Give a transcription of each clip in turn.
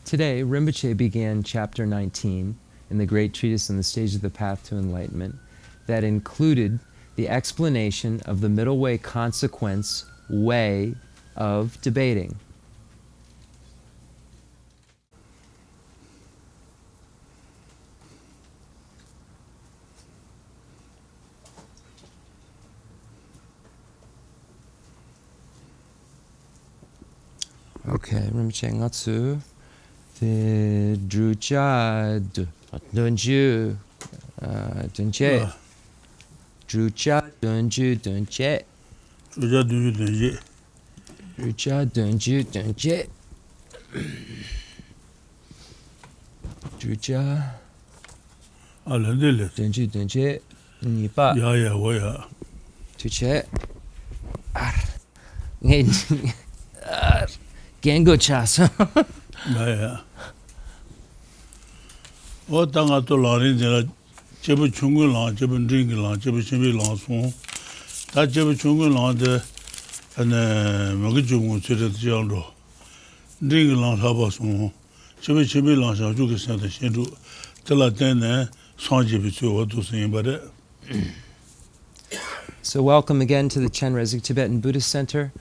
Today, Rinpoche began chapter 19 in the great treatise on the stage of the path to enlightenment that included the explanation of the middle way consequence way of debating. Okay, Rinpoche Ngatsu, the Drucha Dunju Dunje. Drucha Dunju Dunje. Drucha Dunju Dunje. Drucha Dunju Dunje. Drucha Dunju Dunje. Nipa. Ya, waya. Tuche. Gengo chasa. Ya. O tanga to larin de jebu chungu la, jebu drink la, jebu chimbi la son. Ta jebu chungu la de ane magju mu chire de jangro. Drink la sa ba son. Jebu chimbi la sa ju ke sa de shin du. De la den ne san jebu chu wo du sin ba de. So welcome again to the Chenrezig Tibetan Buddhist Center.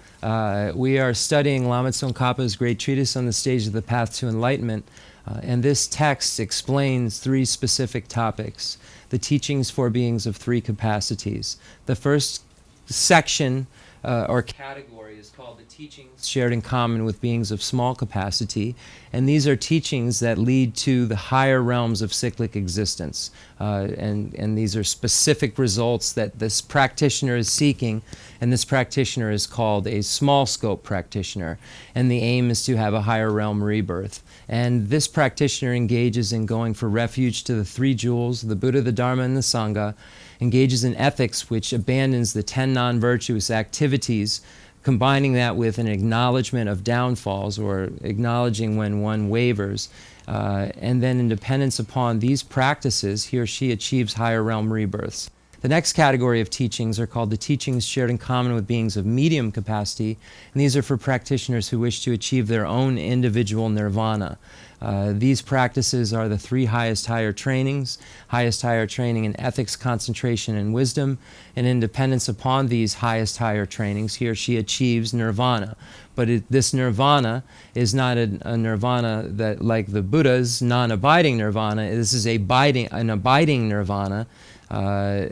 We are studying Lama Tsongkhapa's great treatise on the stage of the path to enlightenment. And this text explains three specific topics, the teachings for beings of three capacities. The first section or category is called the teachings shared in common with beings of small capacity. And these are teachings that lead to the higher realms of cyclic existence. And these are specific results that this practitioner is seeking. And this practitioner is called a small scope practitioner. And the aim is to have a higher realm rebirth. And this practitioner engages in going for refuge to the three jewels, the Buddha, the Dharma, and the Sangha, engages in ethics which abandons the 10 non-virtuous activities, combining that with an acknowledgement of downfalls or acknowledging when one wavers. And then in dependence upon these practices, he or she achieves higher realm rebirths. The next category of teachings are called the teachings shared in common with beings of medium capacity, and these are for practitioners who wish to achieve their own individual nirvana. These practices are the three highest higher trainings in ethics, concentration, and wisdom, and in dependence upon these highest higher trainings, he or she achieves nirvana. But this nirvana is not a nirvana that, like the Buddha's non-abiding nirvana, this is an abiding nirvana,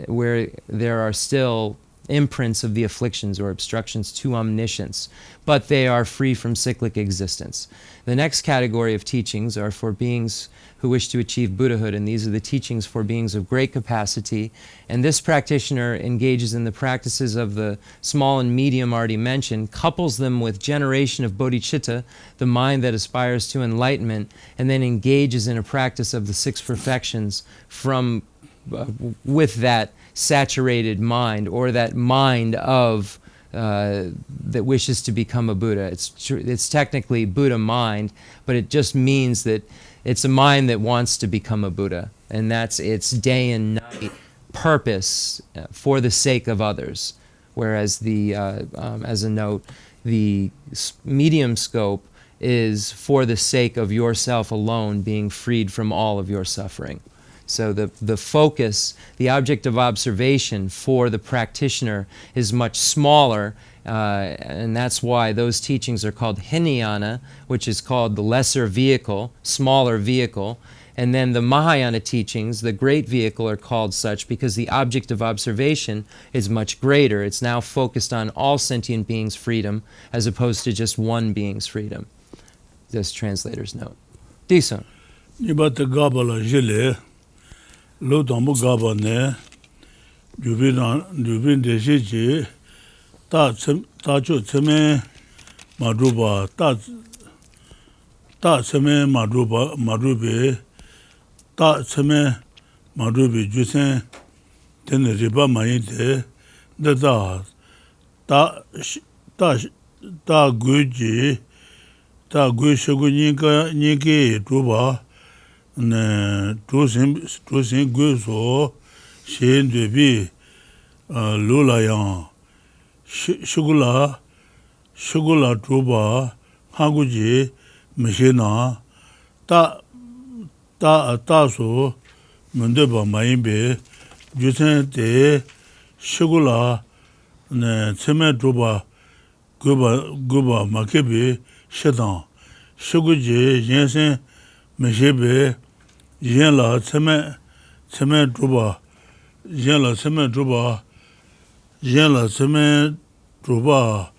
where there are still imprints of the afflictions or obstructions to omniscience, but they are free from cyclic existence. The next category of teachings are for beings who wish to achieve Buddhahood, and these are the teachings for beings of great capacity. And this practitioner engages in the practices of the small and medium already mentioned, couples them with generation of bodhicitta, the mind that aspires to enlightenment, and then engages in a practice of the six perfections with that saturated mind, or that mind of that wishes to become a Buddha. It's technically Buddha mind, but it just means that it's a mind that wants to become a Buddha, and that's its day and night purpose for the sake of others. Whereas as a note, the medium scope is for the sake of yourself alone, being freed from all of your suffering. So the focus, the object of observation for the practitioner is much smaller, and that's why those teachings are called Hinayana, which is called the lesser vehicle, smaller vehicle, and then the Mahayana teachings, the great vehicle, are called such because the object of observation is much greater. It's now focused on all sentient beings' freedom as opposed to just one being's freedom. This translator's note. Dison. Lo tambo gaba ne jubin deshi ji ta cho tseme madruba ta tseme madrubi ta tseme madrubi jusen ten riba mayi de ta guji ta gui shogu nyingi druba ne tusin guzo shen debi lula yang shugula druba haguji mishina so Mundeba Maimbe, Jusen de Shigula, Tseme Druba, Guba Makebi, Shedan, Shiguji, Jensen, Meshebe, Jenla, Tseme Druba, Jenla, Tseme Druba,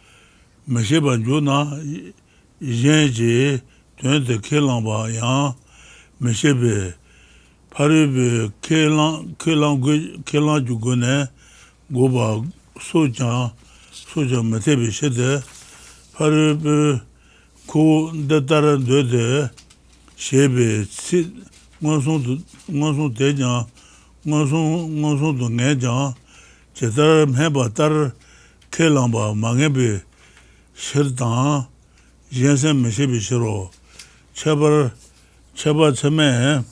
Mesheba Juna, Jenji, Tuente Kelamba, Yang, Meshebe, Paribe, Kelan Jugune, Goba, Soja Metebi Shede, Paribe, Ko Detaran de Shebe, Monson Tejan, Monson to Nejan, Chetar Hebatar, Kelamba, Mangebe, Shirtan, Jensen Meshebi Shiro, Cheba Tseme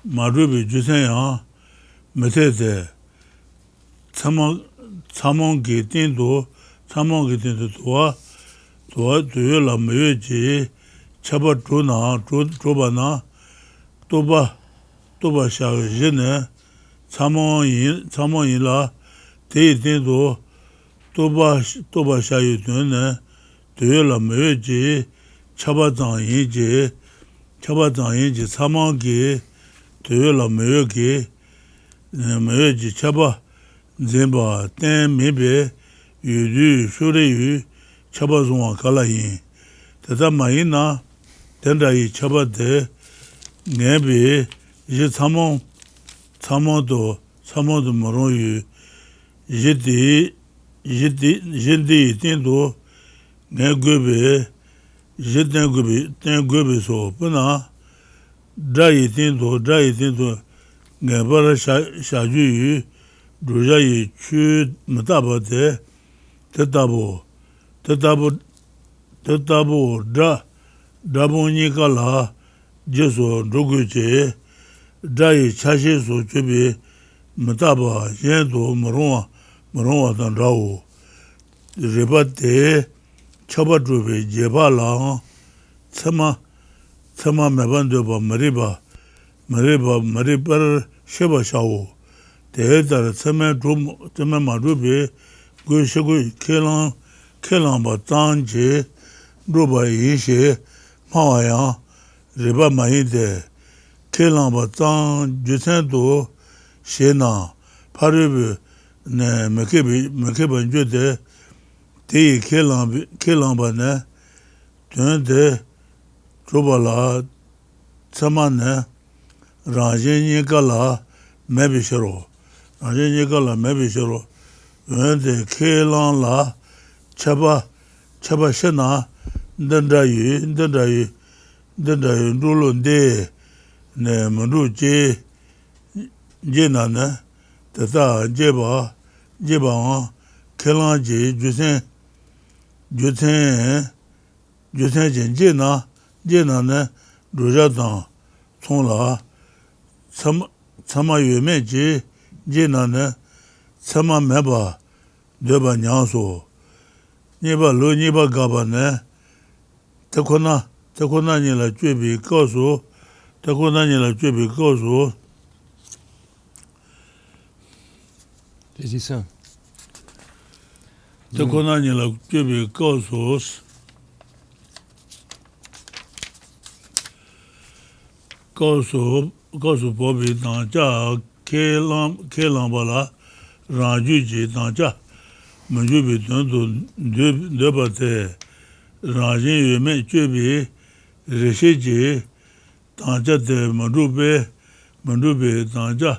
Marubi Juseyan, Metete, Tsamongi Tindu, Toa, Tuyula Meji, Cheba Trubana, Toba Shagine, Tsamon Yila, Te Tindu, Toba Shayutune, Tuyula Meji, Chabatan Yiji, Tsamongi, Tuyula Meji, Chaba, Zimba, Ten Mibe, Yudu, Shuriyu, Chaba Zunga Kalayin, Tata Maina, Tendai Chaba de, Nebi, Tsamon do Moroyu, Jindi Tindu, Negube, Jitengube so, Puna, Drai Tindu, Nebara Shajuyu, Drujayi Chu Mataba de, Tetabo, Dabo Nikala, Jeso, Druguche, Drai Chashi so Chubi, Mataba, Yendo, Maronwa Dan Rao, Ribate, Chabadrubi, Jebala, Tsama Mebandeba, Maribar, Sheba Shao, Tehetar, Tsame Marubi, Gushagu, Kelan Batanji, Ruba Yishi, Mawaya, Riba Mahide, Kelan Batan, Jusendo, Shena, Paribu, Mekeban Jude, Te Kelan Bane, Tunde, Trubala, Samane, Rajin Kala, Mebishiro, Tunde Kelan La, Chaba Shena, Dendayu, Ndulunde, Munduji, Jenana, Tata, Jeba, Kelanji, Jusen Jena, Rujatan, Sonla, Sama Yumeji, Jena, Sama Meba, Deba Nyanso, Niba Gabane, Takona Nila Jubi Koso, Vas-y ça. Takona Nila Jubi Kosos, Koso Bobi Tanja, Kelambala, Ranjuji Tanja, Manjubi Tundu, Debate, Ranjin Yume Jubi, Rishiji, Tanja de Mandube Tanja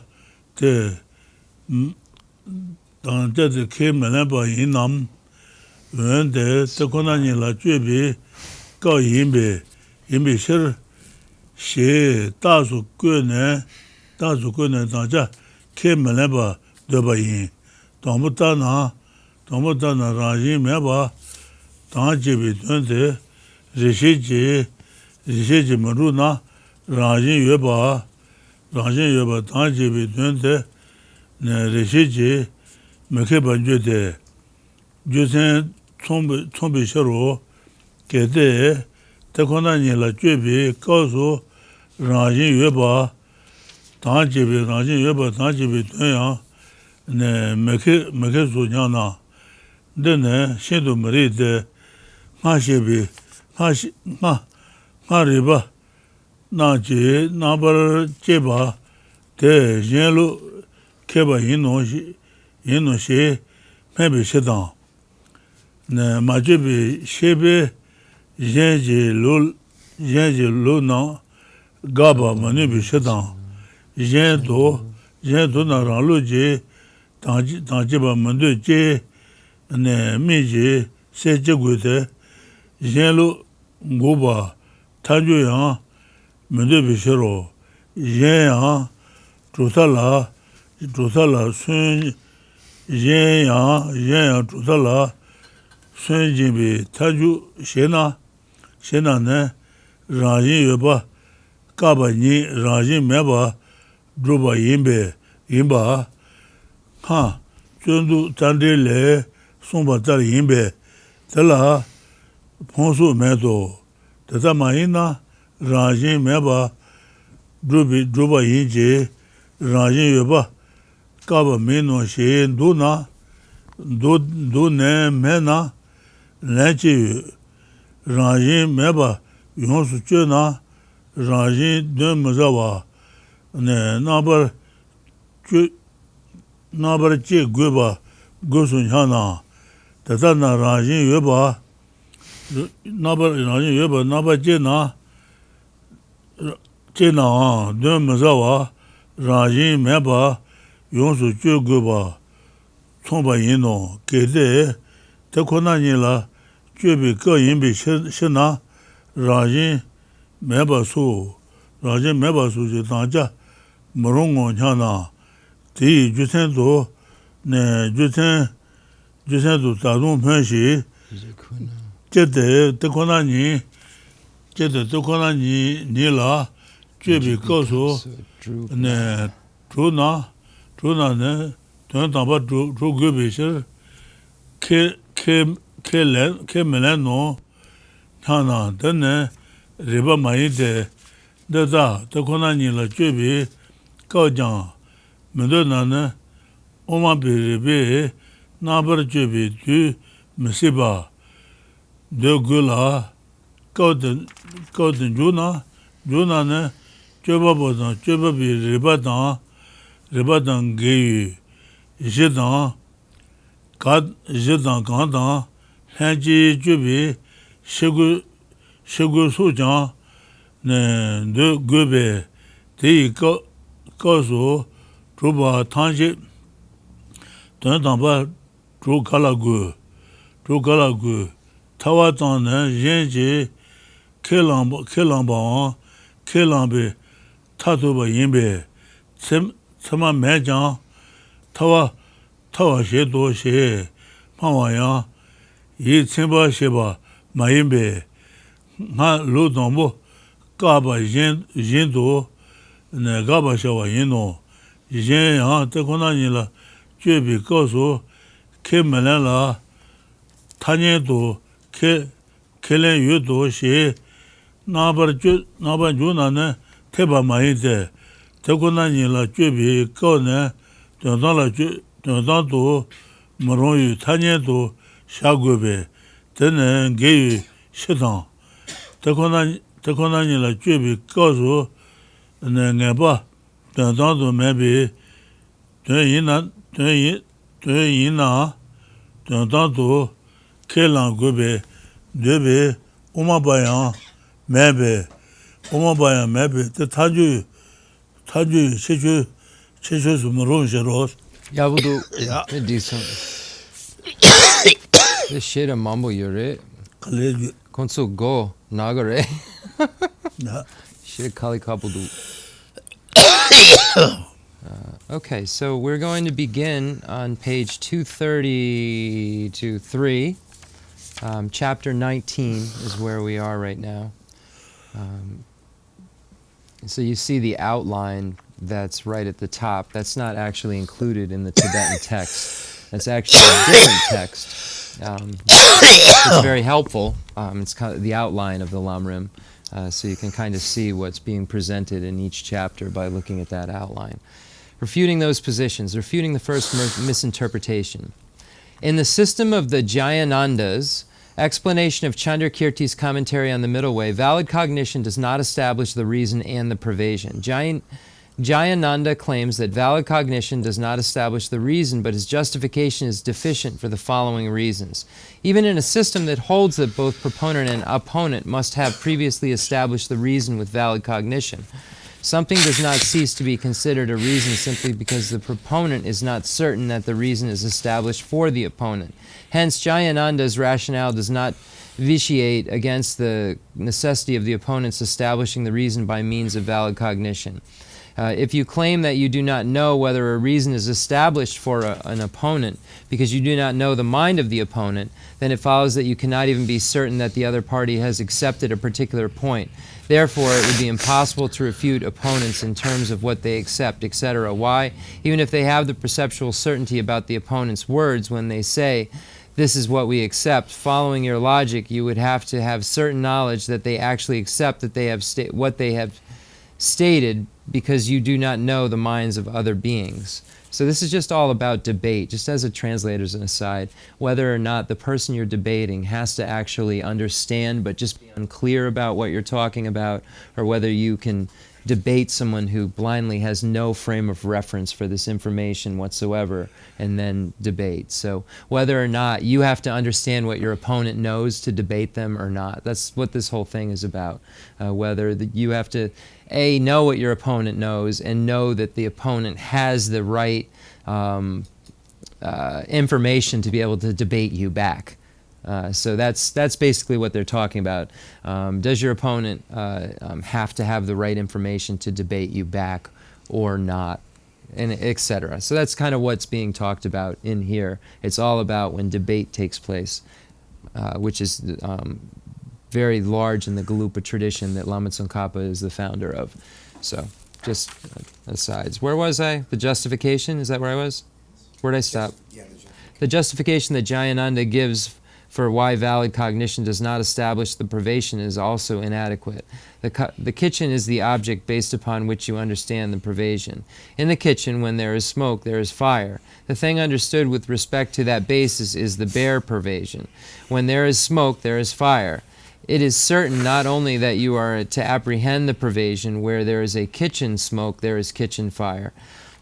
de Kemelaba Inam, Wende, Takonani La Jubi, Gao Yimbe Shir, She, Tazu Gune Tanja, Kemelaba Debayin, Tomutana Rajin Meba, Tanjibi Tunde, Rishiji Maruna, Rajin Yueba, Tanjibi Tunde, Rishiji, Mekeba Jude, Jusen Tsombi Shiro, Kete, Tekonani la Jubi, Kosu, Rajin Yuba, Tanjibi, Rajin Yuba, Tanjibi, Tuyan, Mekesu Yana, Dene, Shindu Maride, Mashibi, Mariba, Naji, Nabar Jeba, Te Jenlu, Keba Yino She, Maybe Shedan. Majibi, Shebe, Jenji Lu Na, Gaba, Manibi Shedan. Jendo na Ranlu Je, Tanjiba Mandu Je, Miji, Sejigute, Jenlu Guba, Tajuyan, Mandu Bishiro, Yen Trutala, Sun, Yen Trutala, Sun Jimbi, Taju, Shena ne, Rajin Yuba, Kaba Ni, Rajin Meba, Druba Yimba, Ha, Chundu Tandile, Sumba Tar Yimbe, Tela, Ponsu Meto, Tata Mahina, Rajin Meba, Druba Yinje, Rajin Yuba, Kaba Mino She, Duna, Dune Mena, Lechi, Rajin Meba, Yonsu Chuna, Rajin Dun Mazawa, Nabar Che Guba, Gusun Hana, Tatana Rajin Yuba, Rajin Yuba, Nabar Chena, Dun Mazawa, Rajin Meba, Yonsu Chu Guba, Tomba Yino, Kede, Tekonanila, Jubi Go Yimbi Shina, Rajin Meba Su, Tanja, Morongo Hana, Ti Jutendo, Jutendo Tadun Penshi, Jede, Tekonani, Nila, Jubi Gosu, Truna, Tuntamba Tru Gubisher, Melano, Hana, Dene, Riba Maide, Dada, Tekonani la Jubi, Gajan, Medonane, Oma Biribi, Nabar Jubi, Du, Mesiba, De Gula, Gauden Junane, Jubabodan, Jubabi, Ribadan Geyu, Jidan, Gandan, Hanji Jubi, Shigu Sujan, De Gube, Ti Gosu, Druba Tanji, Tantamba, Drukalagu, Tawatan, Jenji, Kelamba, Kelambe, Tatuba Yimbe, Sama Mejan, Tawa Shedo She, Pawaya, Yi Tsimba Sheba, Mayimbe, Na Ludombo, Gaba Jindo, Gaba Shawa Yino, Jen Yang Tekonanila, Jubi Gosu, Kemelela, Tanyedo, Kelen Yudo She, Nabar Junane, Teba Mayide, Tekonanila, Jubi Gone, Dondando, Moronyu, Tanyedo, Shagube, Tenen Geyu Shidan, Tekonanila, Jubi Gosu, Neba, Dondando Mebi, Dondando, Kelan Gube, Debe, Umabayan, Mebe, the Taju, Chechu Sumaron Sheros. Yeah, we'll do some. This shit a mambo yore. Konso go nagare. Shit kali kabudu. Okay, so we're going to begin on page 230-3. Chapter 19 is where we are right now. So you see the outline that's right at the top. That's not actually included in the Tibetan text. That's actually a different text. It's very helpful. It's kind of the outline of the Lamrim, so you can kind of see what's being presented in each chapter by looking at that outline. Refuting those positions, refuting the first misinterpretation. In the system of the Jayanandas, explanation of Chandrakirti's commentary on the Middle Way, valid cognition does not establish the reason and the privation. Jayananda claims that valid cognition does not establish the reason, but his justification is deficient for the following reasons. Even in a system that holds that both proponent and opponent must have previously established the reason with valid cognition, something does not cease to be considered a reason simply because the proponent is not certain that the reason is established for the opponent. Hence, Jayananda's rationale does not vitiate against the necessity of the opponents establishing the reason by means of valid cognition. If you claim that you do not know whether a reason is established for an opponent because you do not know the mind of the opponent, then it follows that you cannot even be certain that the other party has accepted a particular point. Therefore, it would be impossible to refute opponents in terms of what they accept, etc. Why? Even if they have the perceptual certainty about the opponent's words when they say, "This is what we accept," following your logic, you would have to have certain knowledge that they actually accept that they have what they have stated, because you do not know the minds of other beings. So this is just all about debate, just as a translator's an aside, whether or not the person you're debating has to actually understand but just be unclear about what you're talking about, or whether you can debate someone who blindly has no frame of reference for this information whatsoever and then debate. So whether or not you have to understand what your opponent knows to debate them or not, that's what this whole thing is about. Whether you have to know what your opponent knows and know that the opponent has the right information to be able to debate you back. So that's basically what they're talking about. Does your opponent have to have the right information to debate you back or not, and etc. So that's kind of what's being talked about in here. It's all about when debate takes place, which is very large in the Gelugpa tradition that Lama Tsongkhapa is the founder of. So just asides. Where was I? The justification? Is that where I was? Where did I stop? Yeah, the justification that Jayananda gives for why valid cognition does not establish the privation is also inadequate. The kitchen is the object based upon which you understand the privation. In the kitchen, when there is smoke, there is fire. The thing understood with respect to that basis is the bare privation. When there is smoke, there is fire. It is certain not only that you are to apprehend the privation, where there is a kitchen smoke, there is kitchen fire.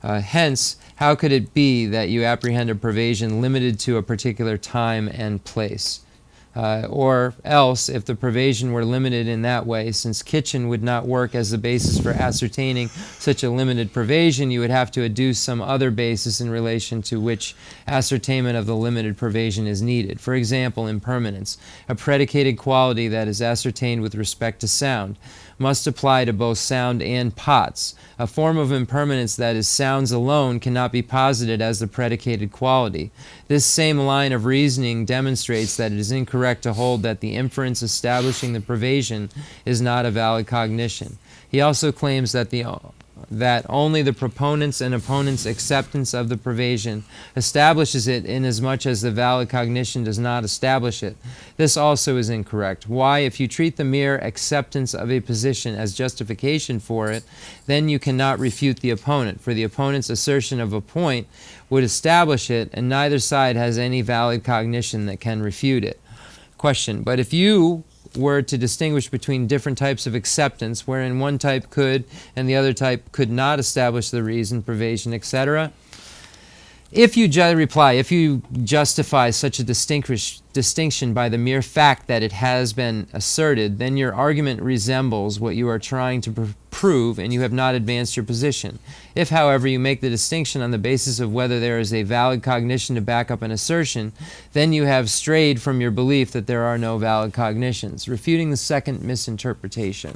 Hence, how could it be that you apprehend a privation limited to a particular time and place? Or else, if the privation were limited in that way, since kitchen would not work as the basis for ascertaining such a limited privation, you would have to adduce some other basis in relation to which ascertainment of the limited privation is needed. For example, impermanence, a predicated quality that is ascertained with respect to sound, must apply to both sound and pots. A form of impermanence that is sounds alone cannot be posited as the predicated quality. This same line of reasoning demonstrates that it is incorrect to hold that the inference establishing the privation is not a valid cognition. He also claims that only the proponent's and opponent's acceptance of the privation establishes it, inasmuch as the valid cognition does not establish it. This also is incorrect. Why? If you treat the mere acceptance of a position as justification for it, then you cannot refute the opponent, for the opponent's assertion of a point would establish it, and neither side has any valid cognition that can refute it. Question: but if you were to distinguish between different types of acceptance, wherein one type could and the other type could not establish the reason, privation, etc., if you justify such a distinction by the mere fact that it has been asserted, then your argument resembles what you are trying to prove, and you have not advanced your position. If, however, you make the distinction on the basis of whether there is a valid cognition to back up an assertion, then you have strayed from your belief that there are no valid cognitions. Refuting the second misinterpretation.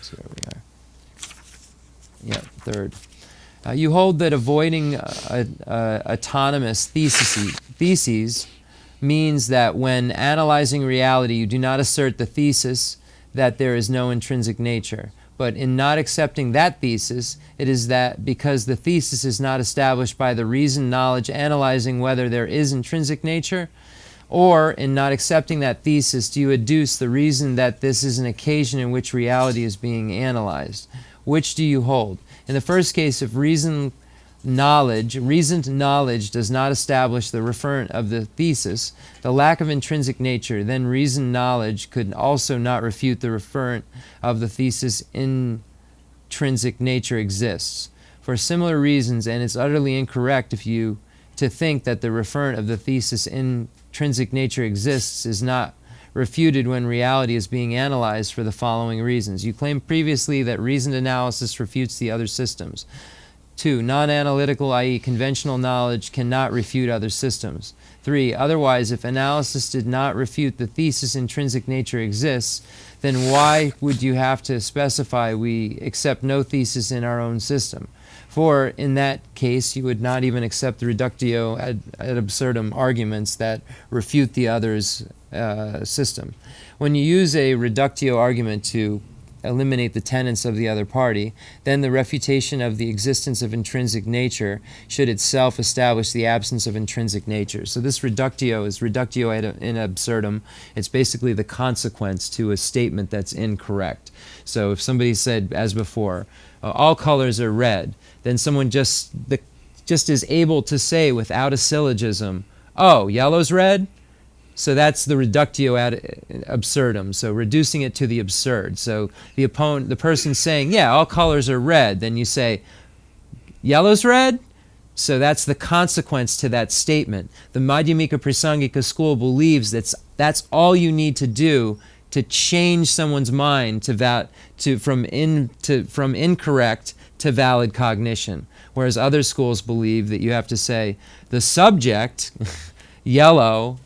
So there we are. Yeah, third. You hold that avoiding autonomous theses means that when analyzing reality, you do not assert the thesis that there is no intrinsic nature. But in not accepting that thesis, it is that because the thesis is not established by the reasoned knowledge analyzing whether there is intrinsic nature, Or, in not accepting that thesis, do you adduce the reason that this is an occasion in which reality is being analyzed? Which do you hold? In the first case, if reasoned knowledge does not establish the referent of the thesis, the lack of intrinsic nature, then reasoned knowledge could also not refute the referent of the thesis intrinsic nature exists. For similar reasons, and it's utterly incorrect to think that the referent of the thesis intrinsic nature exists is not refuted when reality is being analyzed for the following reasons. You claimed previously that reasoned analysis refutes the other systems. 2. Non-analytical, i.e. conventional knowledge, cannot refute other systems. 3. Otherwise, if analysis did not refute the thesis intrinsic nature exists, then why would you have to specify we accept no thesis in our own system? 4. In that case, you would not even accept the reductio ad absurdum arguments that refute the other's system. When you use a reductio argument to eliminate the tenets of the other party, then the refutation of the existence of intrinsic nature should itself establish the absence of intrinsic nature. So this reductio is reductio in absurdum. It's basically the consequence to a statement that's incorrect. So if somebody said, as before, all colors are red, then someone just is able to say without a syllogism, oh, yellow's red? So that's the reductio ad absurdum, so reducing it to the absurd. So the person saying, yeah, all colors are red, then you say, yellow's red? So that's the consequence to that statement. The Madhyamika Prasangika school believes that's all you need to do to change someone's mind from incorrect to valid cognition. Whereas other schools believe that you have to say, the subject, yellow,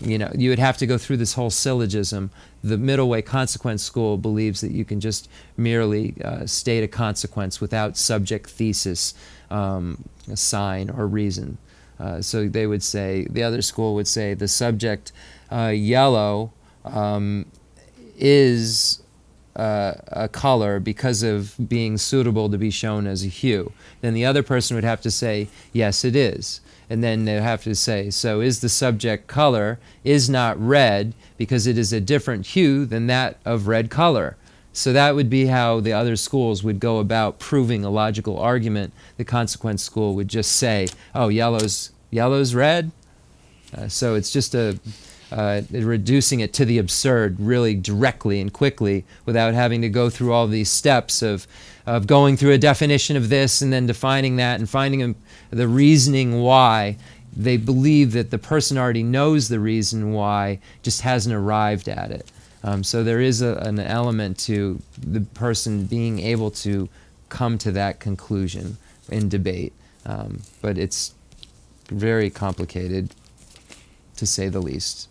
you would have to go through this whole syllogism. The middle way consequence school believes that you can just merely state a consequence without subject, thesis, sign, or reason. So they would say, the other school would say, the subject, yellow, is a color because of being suitable to be shown as a hue. Then the other person would have to say, yes, it is. And then they have to say, so is the subject color is not red because it is a different hue than that of red color. So that would be how the other schools would go about proving a logical argument. The consequence school would just say, oh, yellow's red? So it's just reducing it to the absurd really directly and quickly without having to go through all these steps of going through a definition of this and then defining that and finding the reasoning why. They believe that the person already knows the reason why, just hasn't arrived at it. So there is an element to the person being able to come to that conclusion in debate. But it's very complicated, to say the least.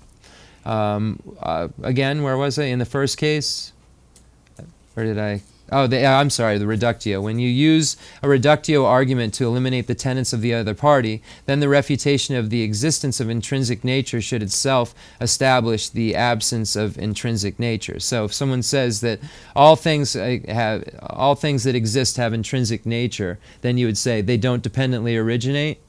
Again, where was I? In the first case? Or did I? Oh, I'm sorry, the reductio. When you use a reductio argument to eliminate the tenets of the other party, then the refutation of the existence of intrinsic nature should itself establish the absence of intrinsic nature. So if someone says that all things that exist have intrinsic nature, then you would say they don't dependently originate.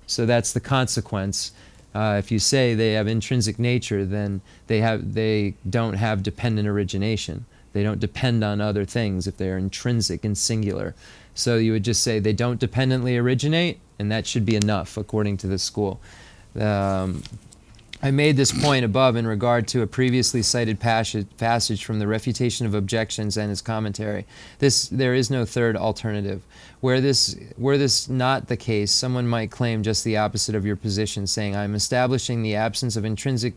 So that's the consequence. If you say they have intrinsic nature, then they don't have dependent origination. They don't depend on other things if they're intrinsic and singular. So you would just say they don't dependently originate, and that should be enough according to this school. I made this point above in regard to a previously cited passage from the Refutation of Objections and his commentary. There is no third alternative. Were this not the case, someone might claim just the opposite of your position, saying, I'm establishing the absence of intrinsic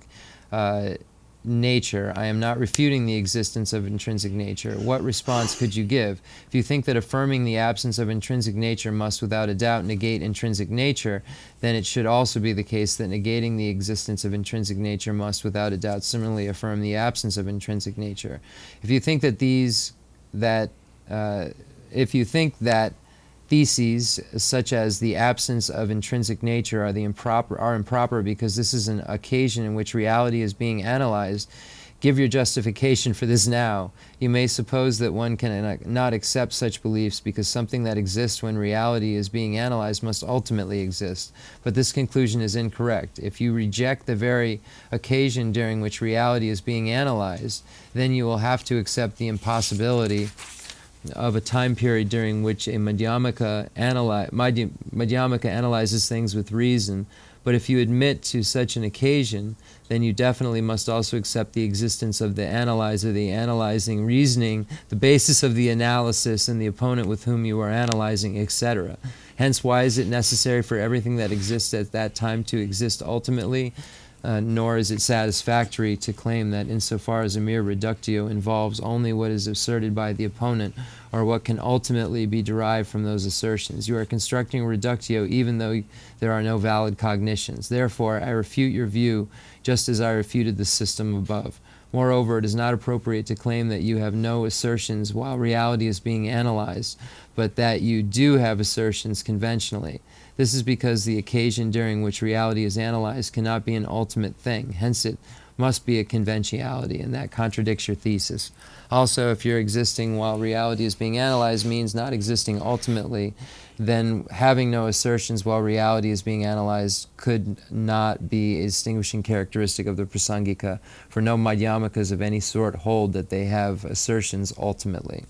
nature. I am not refuting the existence of intrinsic nature. What response could you give? If you think that affirming the absence of intrinsic nature must without a doubt negate intrinsic nature, then it should also be the case that negating the existence of intrinsic nature must without a doubt similarly affirm the absence of intrinsic nature. If you think that theses such as the absence of intrinsic nature are improper because this is an occasion in which reality is being analyzed, give your justification for this now. You may suppose that one can not accept such beliefs because something that exists when reality is being analyzed must ultimately exist. But this conclusion is incorrect. If you reject the very occasion during which reality is being analyzed, then you will have to accept the impossibility of a time period during which a Madhyamaka analyzes things with reason. But if you admit to such an occasion, then you definitely must also accept the existence of the analyzer, the analyzing reasoning, the basis of the analysis, and the opponent with whom you are analyzing, etc. Hence, why is it necessary for everything that exists at that time to exist ultimately? Nor is it satisfactory to claim that insofar as a mere reductio involves only what is asserted by the opponent or what can ultimately be derived from those assertions. You are constructing a reductio even though there are no valid cognitions. Therefore, I refute your view just as I refuted the system above. Moreover, it is not appropriate to claim that you have no assertions while reality is being analyzed, but that you do have assertions conventionally. This is because the occasion during which reality is analyzed cannot be an ultimate thing. Hence, it must be a conventionality, and that contradicts your thesis. Also, if your existing while reality is being analyzed means not existing ultimately, then having no assertions while reality is being analyzed could not be a distinguishing characteristic of the Prasangika, for no Madhyamakas of any sort hold that they have assertions ultimately.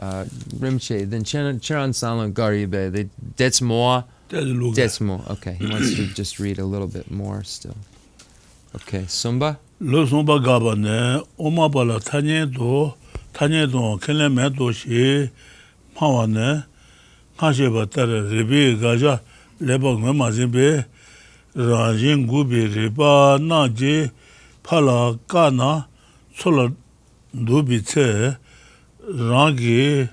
Rimche, then Charan Salon Garibe, that's more. That's more. Okay, he wants to just read a little bit more still. Okay, Sumba? Lo Sumba Gabane, Oma Bala Tanyedo, Kelemedo Shi, Pawane, Hasheba Tere, Ribi, Gaja, Lebog Memazimbe, Rajin Gubi, Riba, Naji, Pala, Kana, Sola Dubice, Rangi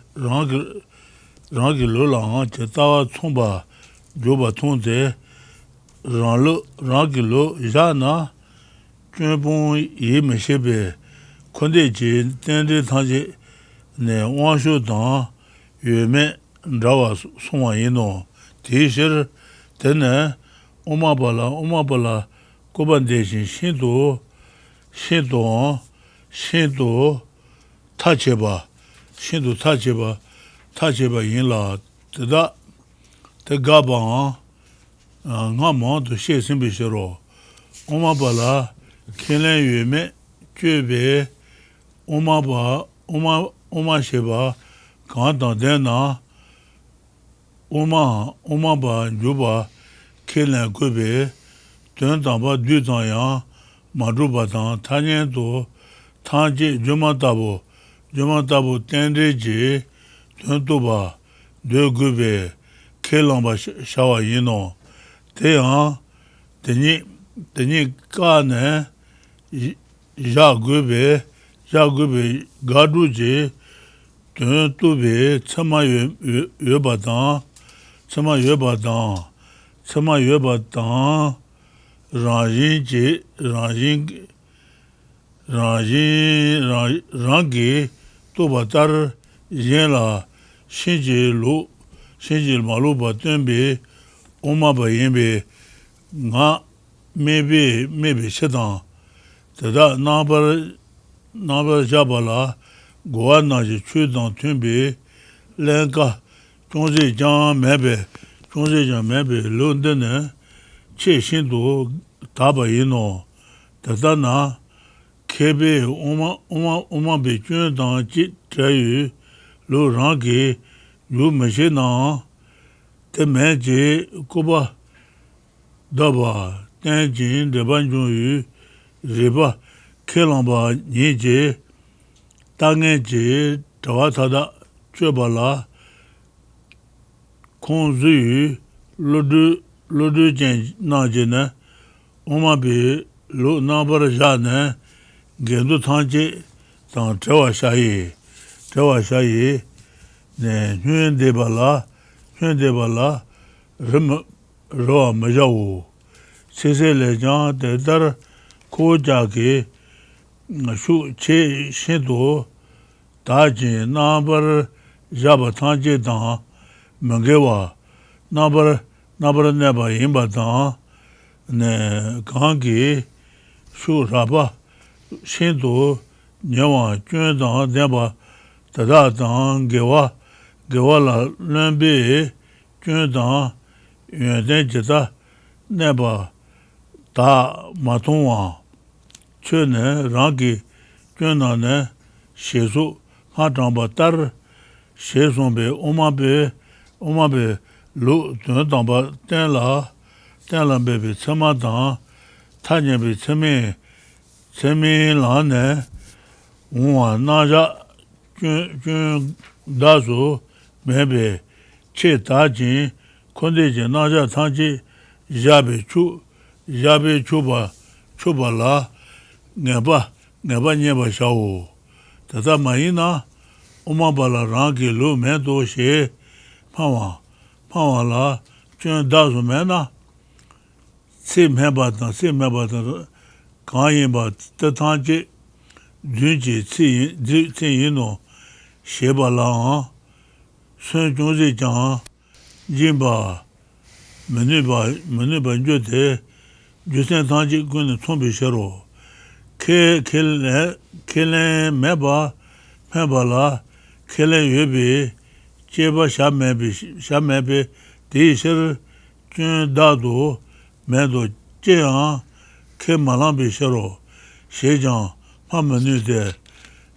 Lola, Chetawa Tumba, Juba Tunde, Rangi Lo, Jana, Chunbon Yi Meshebe, Kondeji, Tendi Tanji, Ne Wanshu Dan, Yume, Drawa Suma Yino, Tishir, Tene, Omabala, Kobandeshin, Shinto, Tacheba, Tacheba Yinla, Teda, Tegaban, Naman to She Simbishiro, Omabala, Kelen Yume, Jube, Omasheba, Kantan Dena, Omaba, Juba, Kelen Gube, Tentamba, Dutanyan, Madrubatan, Tanyento, Tanji, Jumatabo, Tendeji, Tentoba, De Gube, Kelamba Shawa Yino, Teyan, Teni Kane, Jagube, Gaduji, Tentobe, Tsama Yobatan, Rangi, Tobatar, Yela, Shinji Maluba Tembe, Omaba Yembe, Nga, maybe Shetan, Tada Nabar Jabala, Goanaji Chudan Tembe, Lenka, Chonzi Jan Mebe, London, Che Shindo, Taba Yino, Tadana, Kebe, Oma Bechun Dan Chit Trayu, Lo Rangi, Lu Meshina, Temeje, Koba, Daba, Tenjin, Debanjun, Reba, Kelamba, Nije, Tangeje, Tawatada, Chubala, Konzu, Lodu Jen Najene, Omabe, Lo Nabar Jane, Gendu Tanje, Tan Trewa Shayi, Ne Huyen Debala, Rim Roa Majawu, Sese Lejan, Dedar, Ko Jake, Shu Che Shindo, Taji, Nabar Jaba Tanje Dan, Mangewa, Nabar Neba Yimba Dan, Ne Gangi, shu raba shindu nyawa kyun dang denpa tada dang gewa la lembi kyun dang yun den jita denpa da matungwa chö ne rangi kyun dang ne shesu ha dangpa tar shesumbe omabe lu dun dangpa tenla bebe tsama dang tanyabe tsami la ne unwa naja kyun dasu mebe che tajin konde je naja tangi yabe chuba la ngeba nyeba shawo tata mayina omabala rangi lu mendo she pawa la kyun dasu mena se meba dan kanyinba tatangi dunji tsi yino sheba la sun chungzi jang jinba menuba njote jusen tangi kuni tsumbi shero kelen meba la kelen yubi cheba shamebe di shir kyun dadu mendo jeyang ke malambi shero shejang pa menu de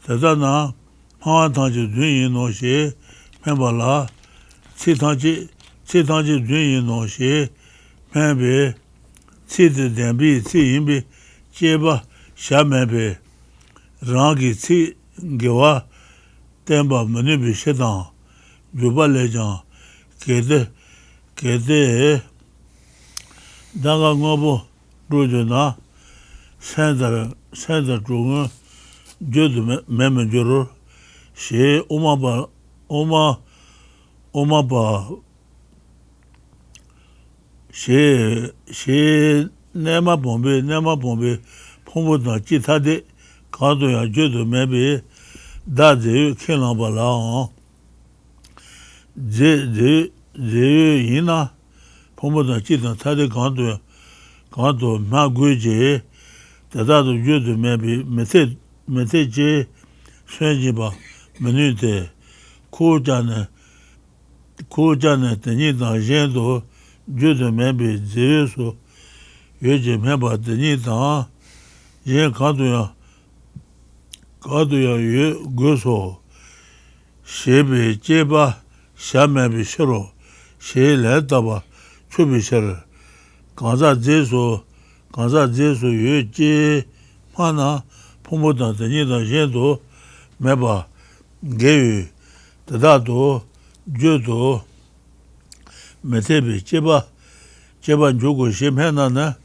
tata na pawa tangji dunyi no she penpa la tsi tangji dunyi no she penpe tsi de denbi tsi yinbi jeba shamebe rangi tsi gewa tenpa menu bi shedang juba lejang kede daga ngobo rujo na sendar zhunga jodo meme joro she oma ba she nema bombe pombo na chitade kado ya jodo mebe da de kelamba la je yina pombo na chitade tade kado ma guje tadado jodo mebe mete je shenjiba menute ko jane teni da jendo jodo mebe zeso yeje meba teni da ye kado ya ye goso shebe jeba shamebe shiro shele daba chubi shiro kanza zeso ye je mana pomboda teni da jendo meba geyu tadado jodo metebe jeba jogo shemena na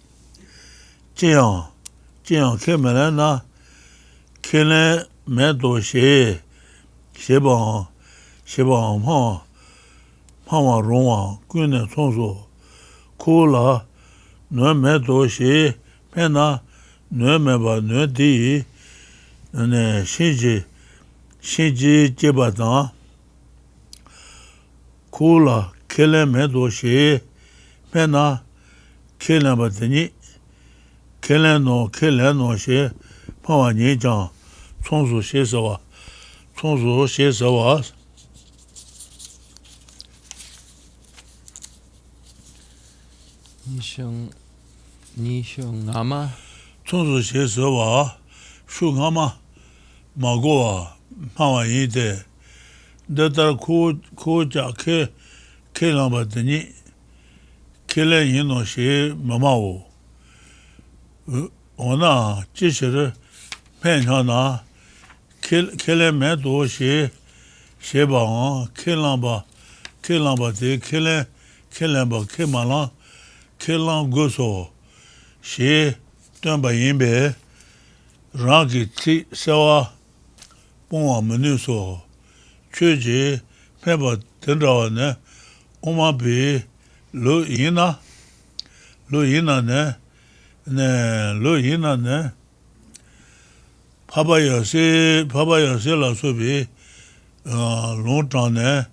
jiyang kemele na kele medo sheba mawa rongwa kune sonso kula no medo pena no meba no di ne shinji jeba dan kula kele medo pena kele batani kele no she pawa ni jang sonso shesawa Nishong Nama sonso shesawa shu ngama magowa pawa yide datar ko ja ke lamba dani kele yino she mamawo ona jishir penchana kele medo she sheba ke lamba de kelamba ke malang kelang goso she tenpa yinbe rangi tsi sewa pongwa menu so choji penpa tendrawa ne oma bi lo yina ne papa yase la sobi longchang ne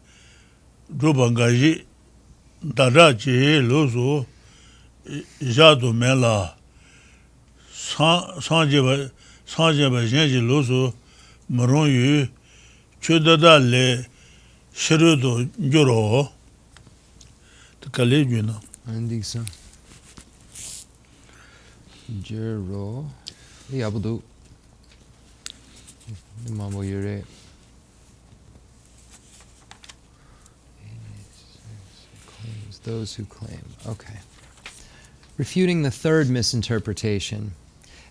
drubangaji dada chi lo so jado me la Sanjaba Genji Loso Maronyu Chodada Le Sherudo Joro the Kalejuna. Andisa. Jero. Yabudu. Mambo Yure. Those who claim. Okay. Refuting the third misinterpretation.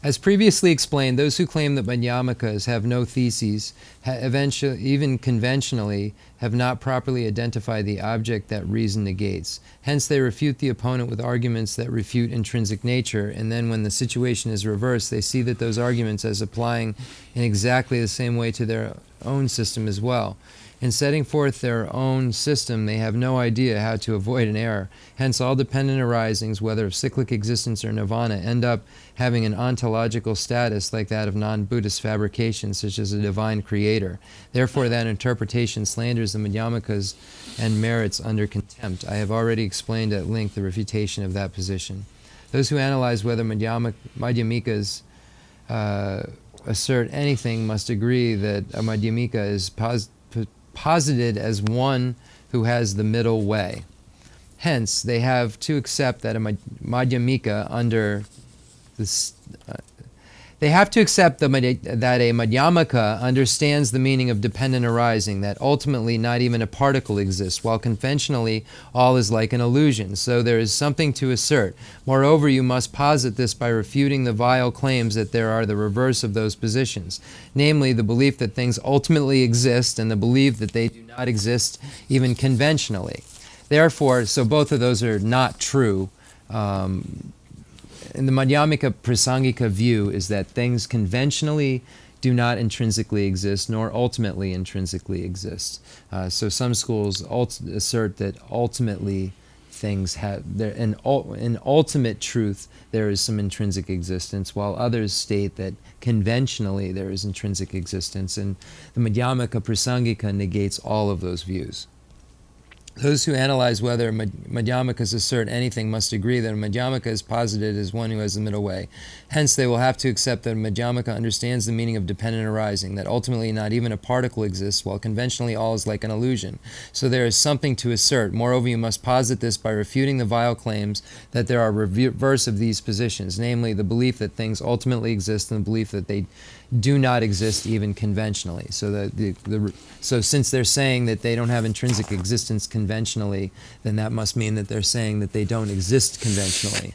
As previously explained, those who claim that Madhyamikas have no theses, eventually, even conventionally, have not properly identified the object that reason negates. Hence, they refute the opponent with arguments that refute intrinsic nature, and then when the situation is reversed, they see that those arguments as applying in exactly the same way to their own system as well. In setting forth their own system, they have no idea how to avoid an error. Hence, all dependent arisings, whether of cyclic existence or nirvana, end up having an ontological status like that of non-Buddhist fabrications, such as a divine creator. Therefore, that interpretation slanders the Madhyamikas and merits under contempt. I have already explained at length the refutation of that position. Those who analyze whether Madhyamikas assert anything must agree that a Madhyamika is posited as one who has the middle way. Hence, they have to accept that a Madhyamika under this. They have to accept that a Madhyamaka understands the meaning of dependent arising, that ultimately not even a particle exists, while conventionally all is like an illusion. So there is something to assert. Moreover, you must posit this by refuting the vile claims that there are the reverse of those positions, namely the belief that things ultimately exist and the belief that they do not exist even conventionally. Therefore, so both of those are not true. In the Madhyamika Prasangika view is that things conventionally do not intrinsically exist, nor ultimately intrinsically exist. So some schools assert that ultimately things have, in ultimate truth, there is some intrinsic existence, while others state that conventionally there is intrinsic existence, and the Madhyamika Prasangika negates all of those views. Those who analyze whether Madhyamikas assert anything must agree that a Madhyamika is posited as one who has the middle way. Hence, they will have to accept that a Madhyamika understands the meaning of dependent arising, that ultimately not even a particle exists, while conventionally all is like an illusion. So there is something to assert. Moreover, you must posit this by refuting the vile claims that there are reverse of these positions, namely the belief that things ultimately exist and the belief that they do not exist even conventionally. So so since they're saying that they don't have intrinsic existence conventionally, then that must mean that they're saying that they don't exist conventionally.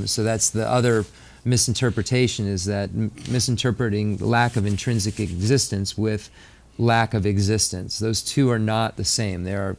So that's the other misinterpretation, is that misinterpreting lack of intrinsic existence with lack of existence. Those two are not the same. They are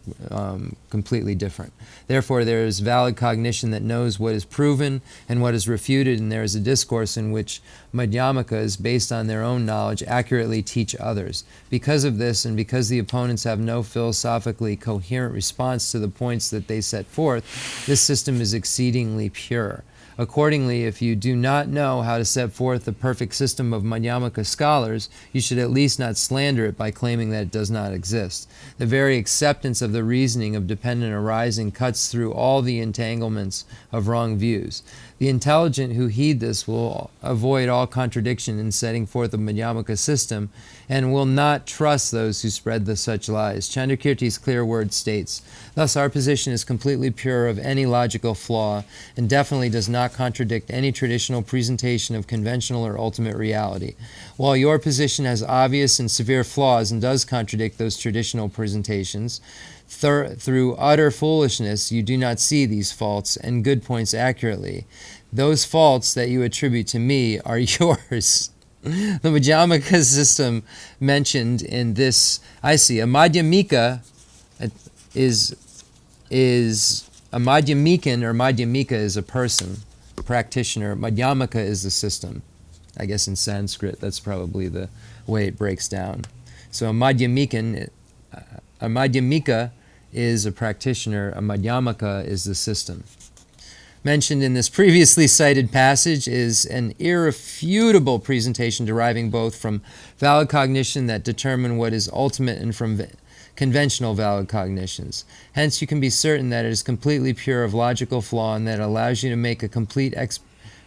completely different. Therefore, there is valid cognition that knows what is proven and what is refuted, and there is a discourse in which Madhyamikas, based on their own knowledge, accurately teach others. Because of this, and because the opponents have no philosophically coherent response to the points that they set forth, this system is exceedingly pure. Accordingly, if you do not know how to set forth the perfect system of Madhyamaka scholars, you should at least not slander it by claiming that it does not exist. The very acceptance of the reasoning of dependent arising cuts through all the entanglements of wrong views. The intelligent who heed this will avoid all contradiction in setting forth a Madhyamaka system, and will not trust those who spread such lies. Chandrakirti's clear word states, "Thus our position is completely pure of any logical flaw, and definitely does not contradict any traditional presentation of conventional or ultimate reality. While your position has obvious and severe flaws and does contradict those traditional presentations, through utter foolishness you do not see these faults and good points accurately. Those faults that you attribute to me are yours." The Madhyamika system mentioned in this, I see, a Madhyamika is a Madhyamikan, or Madhyamika is a person, a practitioner. Madhyamaka is the system. I guess in Sanskrit, that's probably the way it breaks down. So a Madhyamikan, a Madhyamika is a practitioner, a Madhyamaka is the system. Mentioned in this previously cited passage is an irrefutable presentation deriving both from valid cognition that determine what is ultimate and from conventional valid cognitions. Hence, you can be certain that it is completely pure of logical flaw and that it allows you to make a complete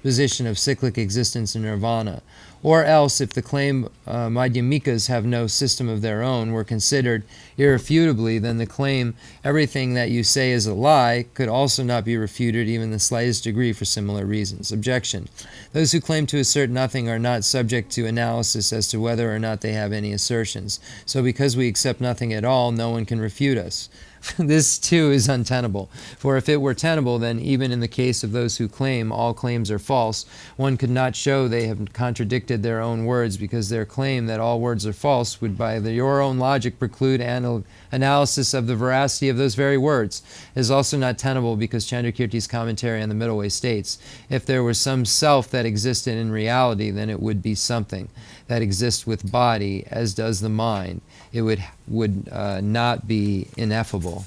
position of cyclic existence in nirvana. Or else, if the claim Madhyamikas have no system of their own were considered irrefutably, then the claim everything that you say is a lie could also not be refuted even in the slightest degree for similar reasons. Objection. Those who claim to assert nothing are not subject to analysis as to whether or not they have any assertions. So because we accept nothing at all, no one can refute us. This too is untenable. For if it were tenable, then even in the case of those who claim all claims are false, one could not show they have contradicted their own words, because their claim that all words are false would by your own logic preclude analysis of the veracity of those very words. It is also not tenable because Chandrakirti's commentary on the Middle Way states, if there was some self that existed in reality, then it would be something that exists with body, as does the mind. It would not be ineffable.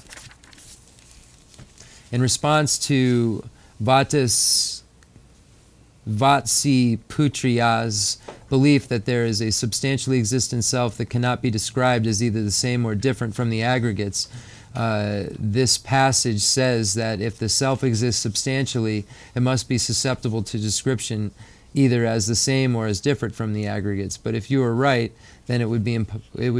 In response to Vatsiputriya's belief that there is a substantially existent self that cannot be described as either the same or different from the aggregates, this passage says that if the self exists substantially, it must be susceptible to description either as the same or as different from the aggregates. But if you are right, then it would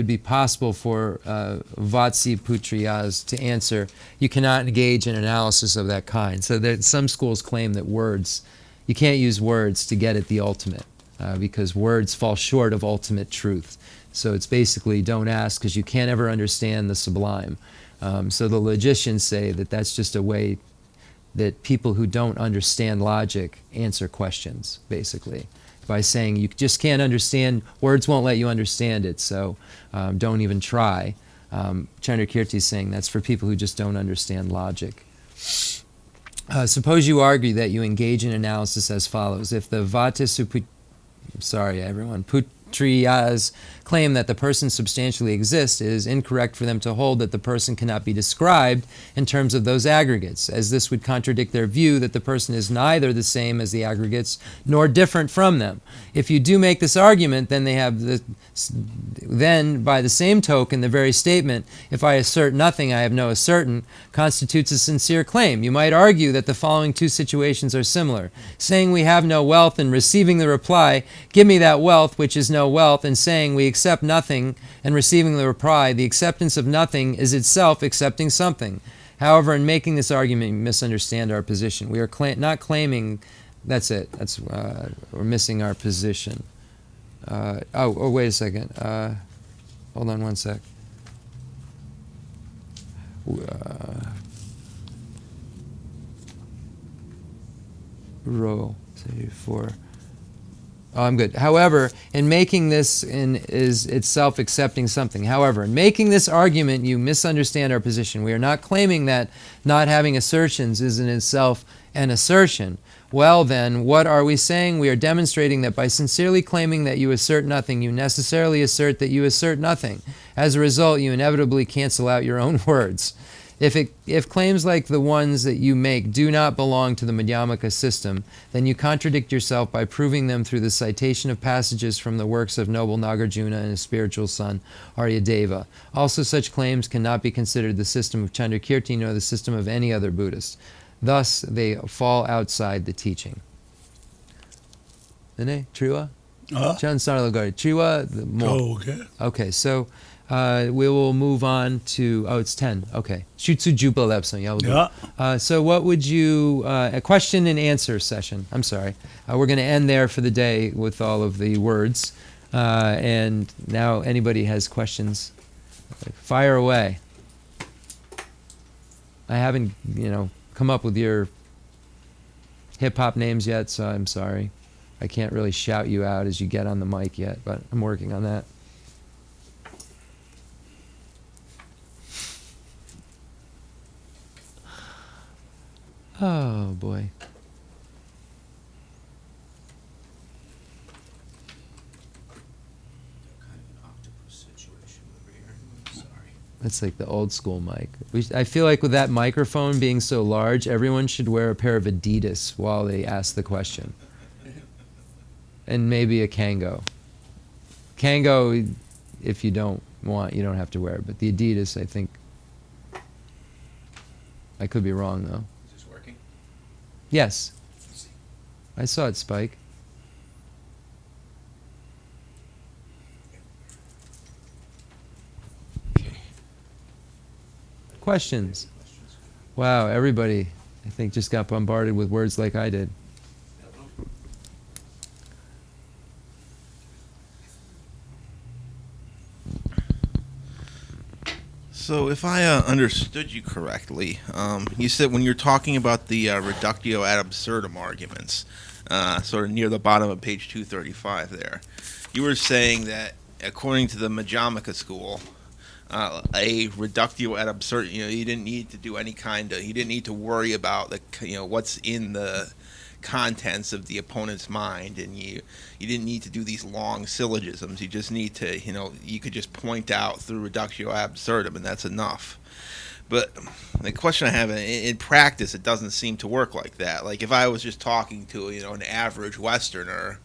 be possible for Vatsiputriyas to answer, you cannot engage in analysis of that kind. So that some schools claim that you can't use words to get at the ultimate, because words fall short of ultimate truth. So it's basically don't ask because you can't ever understand the sublime. So the logicians say that that's just a way that people who don't understand logic answer questions, basically, by saying you just can't understand, words won't let you understand it, so don't even try. Chandrakirti is saying that's for people who just don't understand logic. Suppose you argue that you engage in analysis as follows. If the Putriyas claim that the person substantially exists, it is incorrect for them to hold that the person cannot be described in terms of those aggregates, as this would contradict their view that the person is neither the same as the aggregates nor different from them. If you do make this argument, then by the same token, the very statement, if I assert nothing, I have no assertion, constitutes a sincere claim. You might argue that the following two situations are similar. Saying we have no wealth and receiving the reply, give me that wealth, which is no wealth, and saying we accept nothing and receiving the reply, the acceptance of nothing is itself accepting something. However, in making this argument, you misunderstand our position. We are not claiming, that's it, we're missing our position. Wait a second. Hold on one sec. Row 4. Oh, I'm good. However, in making this is itself accepting something. However, in making this argument, you misunderstand our position. We are not claiming that not having assertions is in itself an assertion. Well then, what are we saying? We are demonstrating that by sincerely claiming that you assert nothing, you necessarily assert that you assert nothing. As a result, you inevitably cancel out your own words. If claims like the ones that you make do not belong to the Madhyamaka system, then you contradict yourself by proving them through the citation of passages from the works of noble Nagarjuna and his spiritual son, Aryadeva. Also, such claims cannot be considered the system of Chandrakirti nor the system of any other Buddhist. Thus, they fall outside the teaching. Nene, Triwa? Chan Saralagari. Triwa? Oh, okay. Okay, so we will move on to, it's 10. Okay. Shutsu Jupa Lepson. Yeah. So what would you, a question and answer session. I'm sorry. We're going to end there for the day with all of the words. And now anybody has questions, fire away. I haven't, come up with your hip-hop names yet, so I'm sorry. I can't really shout you out as you get on the mic yet, but I'm working on that. Oh, boy. That's like the old school mic. I feel like with that microphone being so large, everyone should wear a pair of Adidas while they ask the question. And maybe a Kango. Kango, if you don't want, you don't have to wear it. But the Adidas, I think, I could be wrong though. Is this working? Yes. I saw it spike. Questions? Wow, everybody, I think, just got bombarded with words like I did. So if I understood you correctly, you said when you're talking about the reductio ad absurdum arguments, sort of near the bottom of page 235 there, you were saying that according to the Madhyamaka school, a reductio ad absurdum, you didn't need to do any kind of, you didn't need to worry about the, what's in the contents of the opponent's mind, and you didn't need to do these long syllogisms. You just need to, you could just point out through reductio ad absurdum, and that's enough. But the question I have, in practice, it doesn't seem to work like that. Like if I was just talking to, an average Westerner,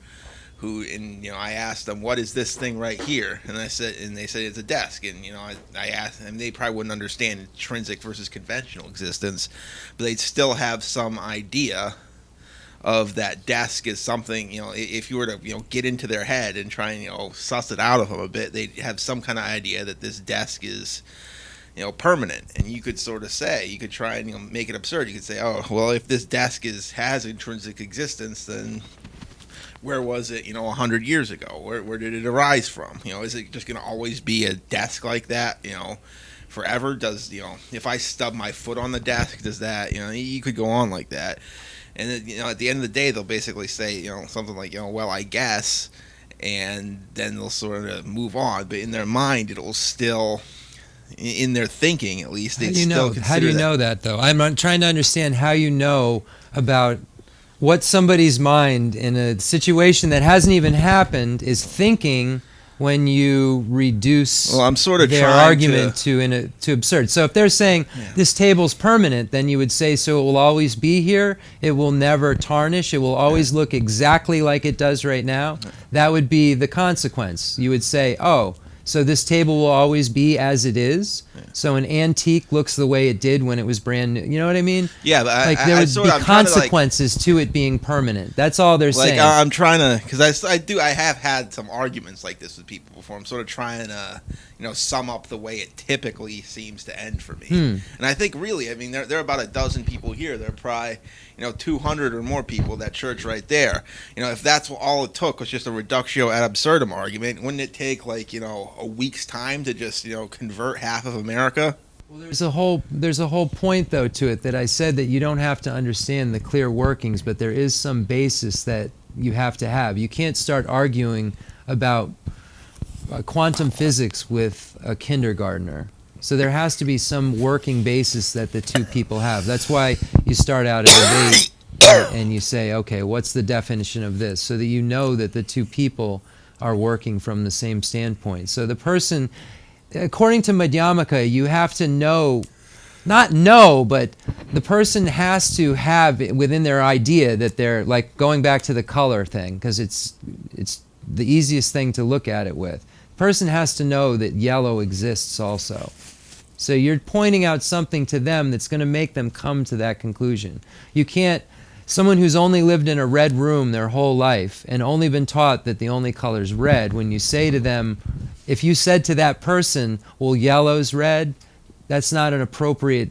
who, I asked them, what is this thing right here? And they said it's a desk. And, I asked them, they probably wouldn't understand intrinsic versus conventional existence, but they'd still have some idea of that desk is something, if you were to, get into their head and try and, suss it out of them a bit, they'd have some kind of idea that this desk is, permanent. And you could sort of say, you could try and, make it absurd. You could say, oh, well, if this desk has intrinsic existence, then where was it, 100 years ago? Where did it arise from? Is it just going to always be a desk like that, forever? Does, if I stub my foot on the desk, does that, you could go on like that. And then, at the end of the day, they'll basically say, something like, well, I guess, and then they'll sort of move on. But in their mind, it'll still, in their thinking at least, they'd still consider. How do you know that, though? I'm trying to understand how you know about what somebody's mind in a situation that hasn't even happened is thinking when you reduce their argument to absurd. So if they're saying this table's permanent, then you would say, so it will always be here, it will never tarnish, it will always look exactly like it does right now. That would be the consequence. You would say, oh, so this table will always be as it is. So an antique looks the way it did when it was brand new. You know what I mean? Yeah, but there would be consequences to it being permanent. That's all they're saying. I'm trying to, because I have had some arguments like this with people before. I'm sort of trying to, sum up the way it typically seems to end for me. And I think really, there are about a dozen people here. There are probably, 200 or more people at that church right there. If that's all it took was just a reductio ad absurdum argument, wouldn't it take a week's time to just, convert half of America? Well, there's a whole point though to it that I said that you don't have to understand the clear workings, but there is some basis that you have to have. You can't start arguing about quantum physics with a kindergartner. So there has to be some working basis that the two people have. That's why you start out a debate and you say, okay, what's the definition of this? So that you know that the two people are working from the same standpoint. So the person, according to Madhyamaka, you have to know, not know, but the person has to have within their idea that they're, like going back to the color thing, because it's the easiest thing to look at it with. The person has to know that yellow exists also. So you're pointing out something to them that's going to make them come to that conclusion. You can't, someone who's only lived in a red room their whole life and only been taught that the only color is red, when you say to them, if you said to that person, well, yellow's red, that's not an appropriate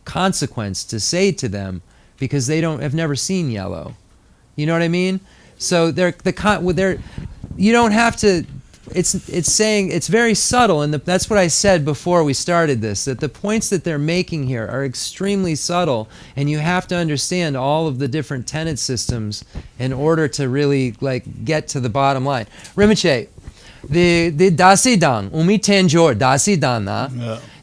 consequence to say to them because they have never seen yellow. You know what I mean? So you don't have to. It's saying, it's very subtle, and that's what I said before we started this, that the points that they're making here are extremely subtle, and you have to understand all of the different tenet systems in order to really get to the bottom line. Rinpoche, the dasidang, umi tenjor dasidang na,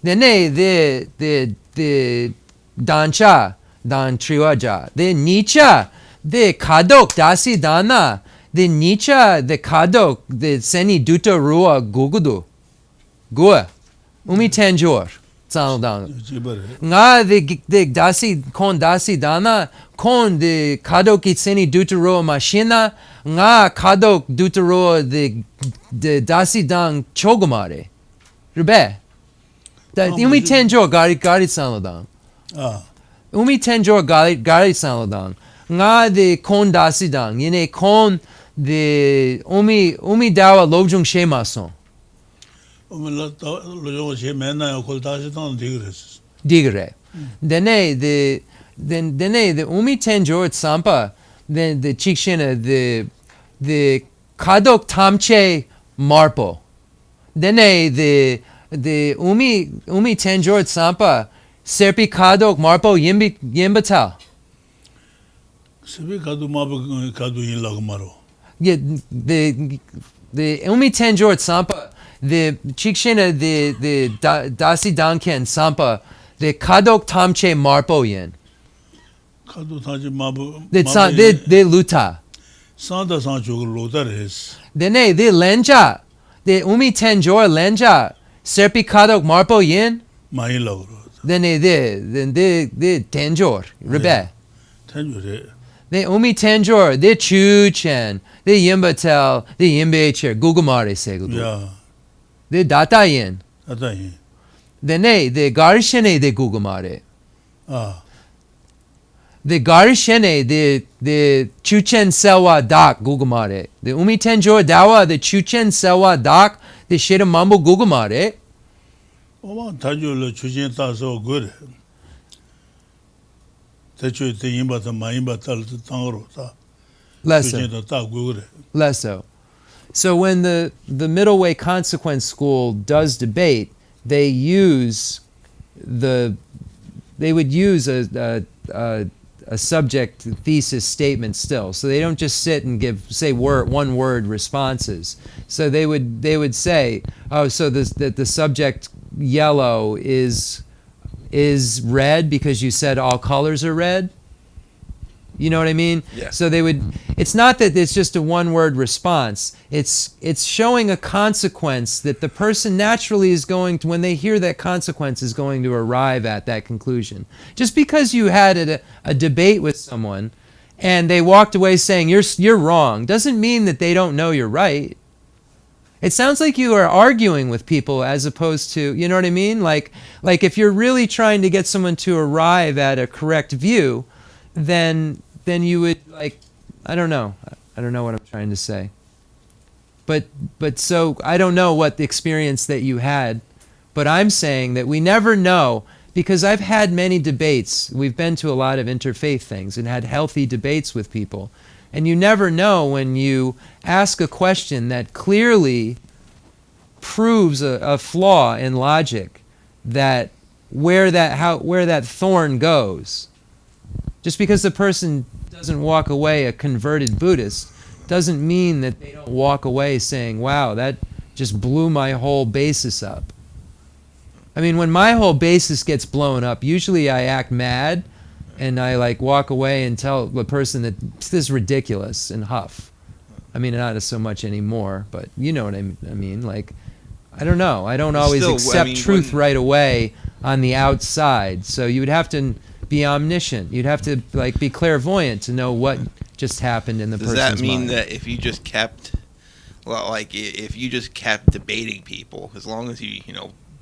the dancha, dan triwaja, the nicha, the kadok dasidang na, the nicha, the kadok, the seni duta rua gugudu. Gua. Umi tenjor. Tsanodang. Nga the dasi kon dasi dana, kon the kadok itseni duta rua machina, nga kadok duta rua the dasi dang chogomare. Rube. Umi tenjor gari tsanodang. Umi tenjor gari tsanodang. nga de kon dasidang yine kon de umi dawa lobjung shemason 오늘 로조 제 맨날 콜다시 던 디그레스 digre dene the umi tenjor sampa then the chikshina the kadok tamche marpo dene the umi tenjor sampa serpi kadok marpo yimbatal 세비 가도 마부 가도 일라고 말어 yeah the umi tenjor sampa the chikshina the dasi danken sampa the kadok tamche marpo yin 가도 다지 마부 the luta 산다 산조 로다레스 dene the lenja the umi tenjor lenja serpi kadok marpo yin 마일라고 dene the tenjor rebe 텐조레 the umi tenjor the chuchen the yimbatel the yimbecher gugumare segudu 야 the datayin 아다이 dene the garishene the gugumare 아 the garishene the chuchen selwa dak gugumare the umi tenjor dawa the chuchen selwa dak the shiramambo gugumare 오만 다줄로 주진 따서 그래 대초 때 임바다 마임바탈 땅으로다 lesser 주진도 따고 그래 less so when the middle way consequence school does debate they would use a subject thesis statement still, so they don't just sit and say one word responses. So they would say, oh, so the subject yellow is red because you said all colors are red. You know what I mean? Yeah. So it's not that it's just a one-word response. It's showing a consequence that the person naturally is going to, when they hear that consequence, is going to arrive at that conclusion. Just because you had a debate with someone and they walked away saying you're wrong doesn't mean that they don't know you're right. It sounds like you are arguing with people as opposed to, you know what I mean? Like if you're really trying to get someone to arrive at a correct view, then you would I don't know what I'm trying to say. But so I don't know what the experience that you had, but I'm saying that we never know, because I've had many debates. We've been to a lot of interfaith things and had healthy debates with people. And you never know when you ask a question that clearly proves a flaw in logic, that where that thorn goes. Just because the person doesn't walk away a converted Buddhist doesn't mean that they don't walk away saying, wow, that just blew my whole basis up. I mean, when my whole basis gets blown up, usually I act mad and I walk away and tell the person that this is ridiculous and huff. I mean, not so much anymore, but you know what I mean. I don't know. I don't always accept truth right away on the outside. So you would have to be omniscient. You'd have to be clairvoyant to know what just happened in the person's mind. Does that mean that if you just kept, if you just kept debating people, as long as you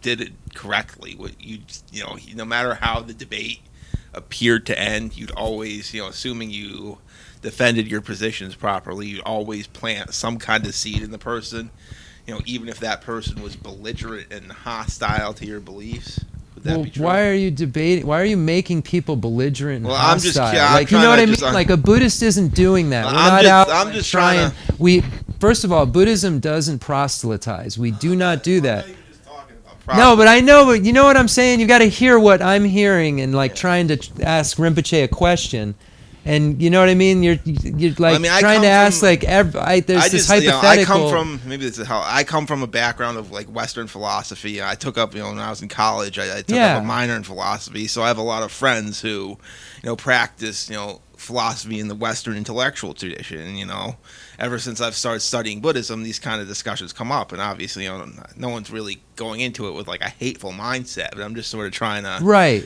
did it correctly, no matter how the debate appeared to end, you'd always, assuming you defended your positions properly, you'd always plant some kind of seed in the person, even if that person was belligerent and hostile to your beliefs. Would that be true? Why are you debating? Why are you making people belligerent and hostile? I'm just kidding. You know what I mean? A Buddhist isn't doing that. I'm just trying to. First of all, Buddhism doesn't proselytize. We do not do that. No, but I know, but you know what I'm saying? You got to hear what I'm hearing and trying to ask Rinpoche a question. And you know what I mean? You're trying to ask there's this hypothetical. I come from a background of Western philosophy. I took up, when I was in college, I took up a minor in philosophy. So I have a lot of friends who, practice, philosophy in the Western intellectual tradition. And, ever since I've started studying Buddhism, these kind of discussions come up. And obviously, no one's really going into it with a hateful mindset. But I'm just sort of trying to, right.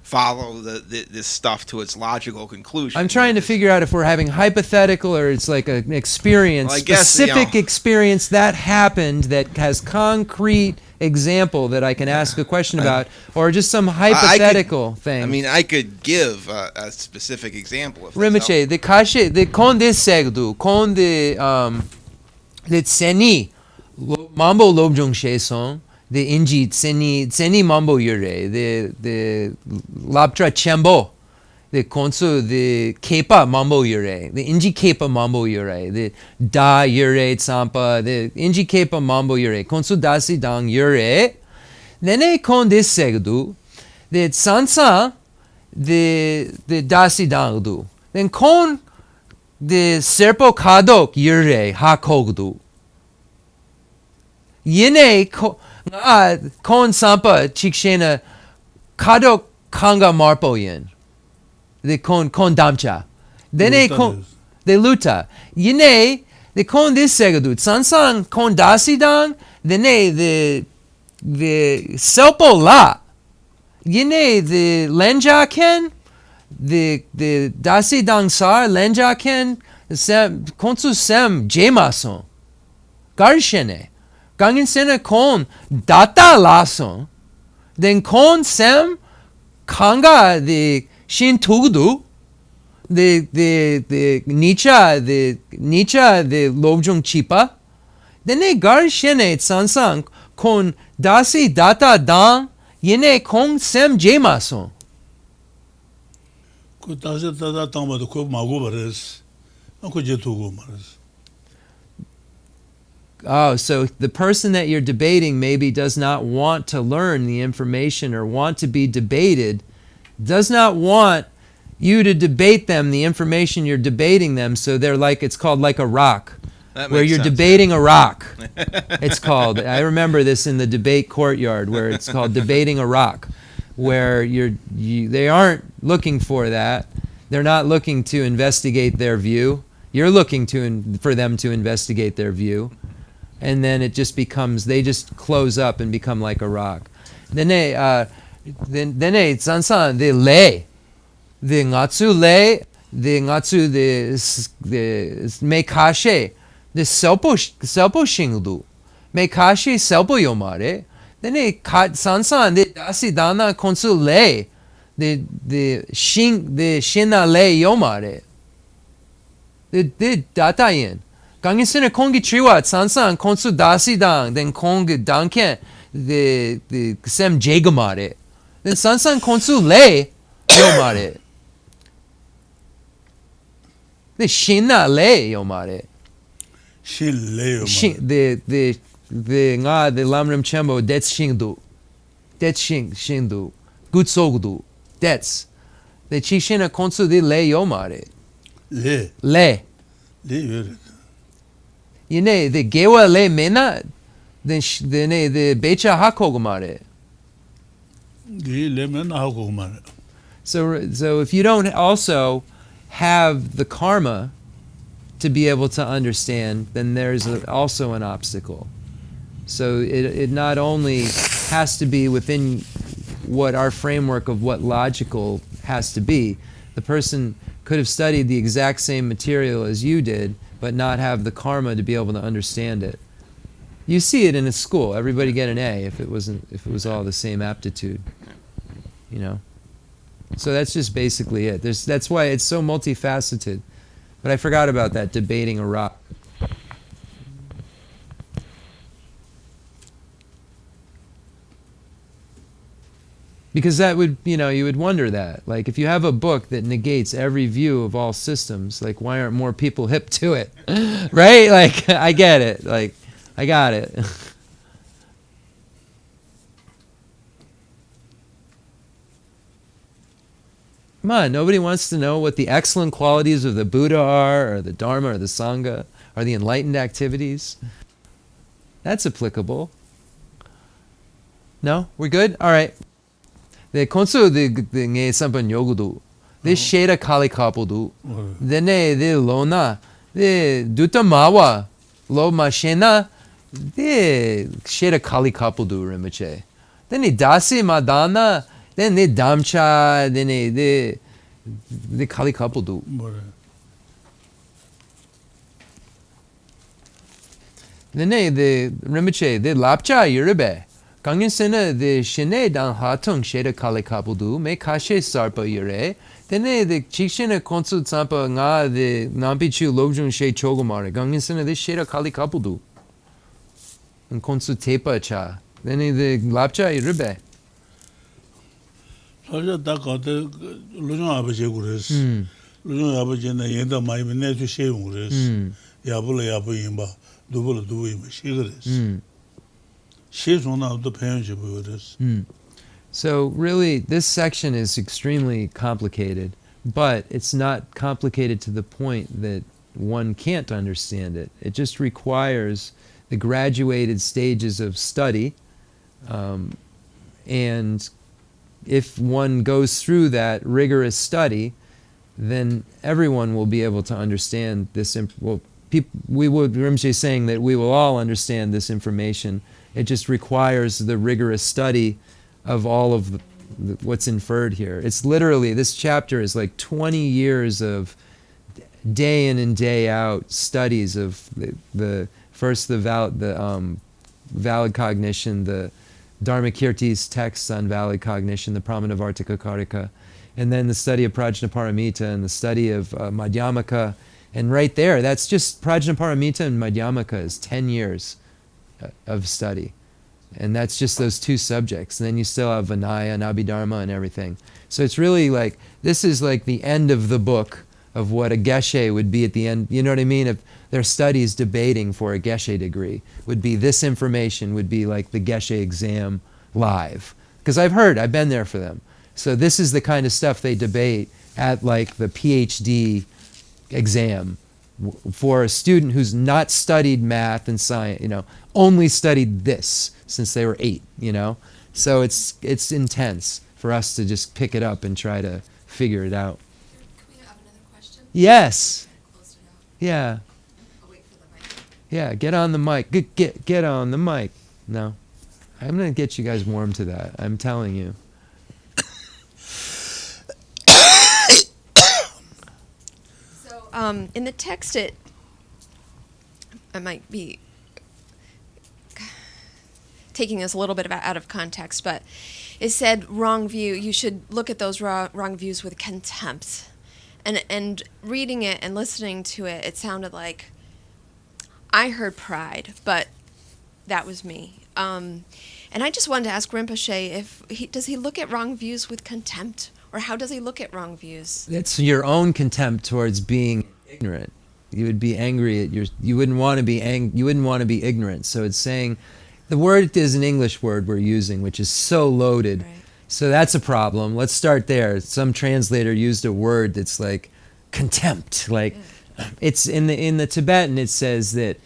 Follow this stuff to its logical conclusion. I'm trying to figure out if we're having hypothetical or it's an experience, specific experience that happened that has concrete example that I can ask a question about, or just some hypothetical thing. I mean, I could give a specific example. If that's Rinpoche, the kashe, the konde segdu, konde the tseni, mambo lobjong shesong, the inji tseni mambo yure, the laptra chembo, the konsu, the kepa mambo yure, the inji kepa mambo yure, the da yure tsampa, the inji kepa mambo yure, konsu dasi dang yure, nene konde segdu, the sansa, the dasi dang du. Then kon the serpo kadok yure hakogdu. Yene kon sampa chikshena kadok kanga marpo yin. The kon damcha. Then a kon the luta. Yene the kon this segadu. Sansan kon dasi dang. Then the selpo la. Yene the lenja ken. The dasi dang sar lenja ken sem konsu sem jemason garshene gangin sene kon data lason then kon sem kanga the shin tugdu the nicha the lobjong chipa then they garshene sansan kon dasi data dang yene kon sem jemason. Oh, so the person that you're debating maybe does not want to learn the information or want to be debated, does not want you to debate them, the information you're debating them, so they're like, it's called like a rock. Where you're debating a rock. It's called. I remember this in the debate courtyard where it's called debating a rock. Where they aren't looking for that. They're not looking to investigate their view. You're looking for them to investigate their view. And then it just becomes, they just close up and become like a rock. Then sansan, the le. The ngatsu le, the ngatsu, the mekashe, the selpo shingdu. Mekashe selpo yomare. Then sansan the dasi dana konsu le the shina le yomare the datayin gangin sene kongi triwat sansan konsu dasi dang then kongi danken the sem jegamare then sansan konsu le yomare the shina le yomare shin le yomare the Lamrim Chenmo that's shingdu gutsogdu that's the chishena konsu de le yomare le yene the gewa le mena then the becha hakogmare le mena hakogmare. So if you don't also have the karma to be able to understand, then there's also an obstacle. So it not only has to be within what our framework of what logical has to be. The person could have studied the exact same material as you did, but not have the karma to be able to understand it. You see it in a school. Everybody get an A if it was all the same aptitude. You know. So that's just basically it. That's why it's so multifaceted. But I forgot about that, debating a rock. Because that would, you would wonder that. Like, if you have a book that negates every view of all systems, like, why aren't more people hip to it? Right? Like, I get it. Like, I got it. Come on, nobody wants to know what the excellent qualities of the Buddha are, or the Dharma, or the Sangha, or the enlightened activities. That's applicable. No? We're good? All right. The konsu the nge sampan yogudu. The sheda kali kapodu. The lona. The dutamawa. Lo mashena. The sheda kali kapodu Rinpoche. Then the dasi madana. Then the damcha. Then the kali kapodu. Then the Rinpoche. The lapcha yuribe. Kangin sena the shene dan hatung sheda kale kapudu me kashe sarpa yure. Dene the chikshene konsu tsampa nga the nampichu lobjun she chogomare. Kangin sena the sheda kale kapudu. And konsu tepa cha. Dene the lapcha iribe. 사실 다 거대 루종 아버지 그랬어. 루종 아버지는 얘도 많이 내주 세운 그랬어. 야불 야부인 봐. 누불 누부인 봐. 시그랬어. 시종나도 배운지 그랬어. So really, this section is extremely complicated, but it's not complicated to the point that one can't understand it. It just requires the graduated stages of study, and if one goes through that rigorous study, then everyone will be able to understand this. Rinpoche is saying that we will all understand this information. It just requires the rigorous study of all of what's inferred here. It's literally, this chapter is like 20 years of day in and day out studies of the valid cognition, the Dharmakirti's texts on valid cognition, the Pramanavartika Karika, and then the study of Prajnaparamita and the study of Madhyamaka. And right there, that's just Prajnaparamita and Madhyamaka is 10 years of study. And that's just those two subjects. And then you still have Vinaya and Abhidharma and everything. So it's really like, this is like the end of the book of what a Geshe would be at the end. You know what I mean? If their studies debating for a Geshe degree would be, this information would be like the Geshe exam live. Because I've been there for them. So this is the kind of stuff they debate at like the PhD exam for a student who's not studied math and science, only studied this since they were 8, So it's intense for us to just pick it up and try to figure it out. Can we have another question? Yes. Close it out. Yeah. I'll wait for the mic. Yeah, get on the mic. Get on the mic. No. I'm going to get you guys warm to that. I'm telling you. So, in the text, I might be taking this a little bit out of context, but it said wrong view. You should look at those wrong views with contempt. And reading it and listening to it, it sounded like I heard pride, but that was me. And I just wanted to ask Rinpoche, does he look at wrong views with contempt, or how does he look at wrong views? It's your own contempt towards being ignorant. You would be angry at you wouldn't want to be you wouldn't want to be ignorant. So it's saying, the word is an English word we're using, which is so loaded. Right. So that's a problem. Let's start there. Some translator used a word that's like contempt. Like it's in the Tibetan, it says that,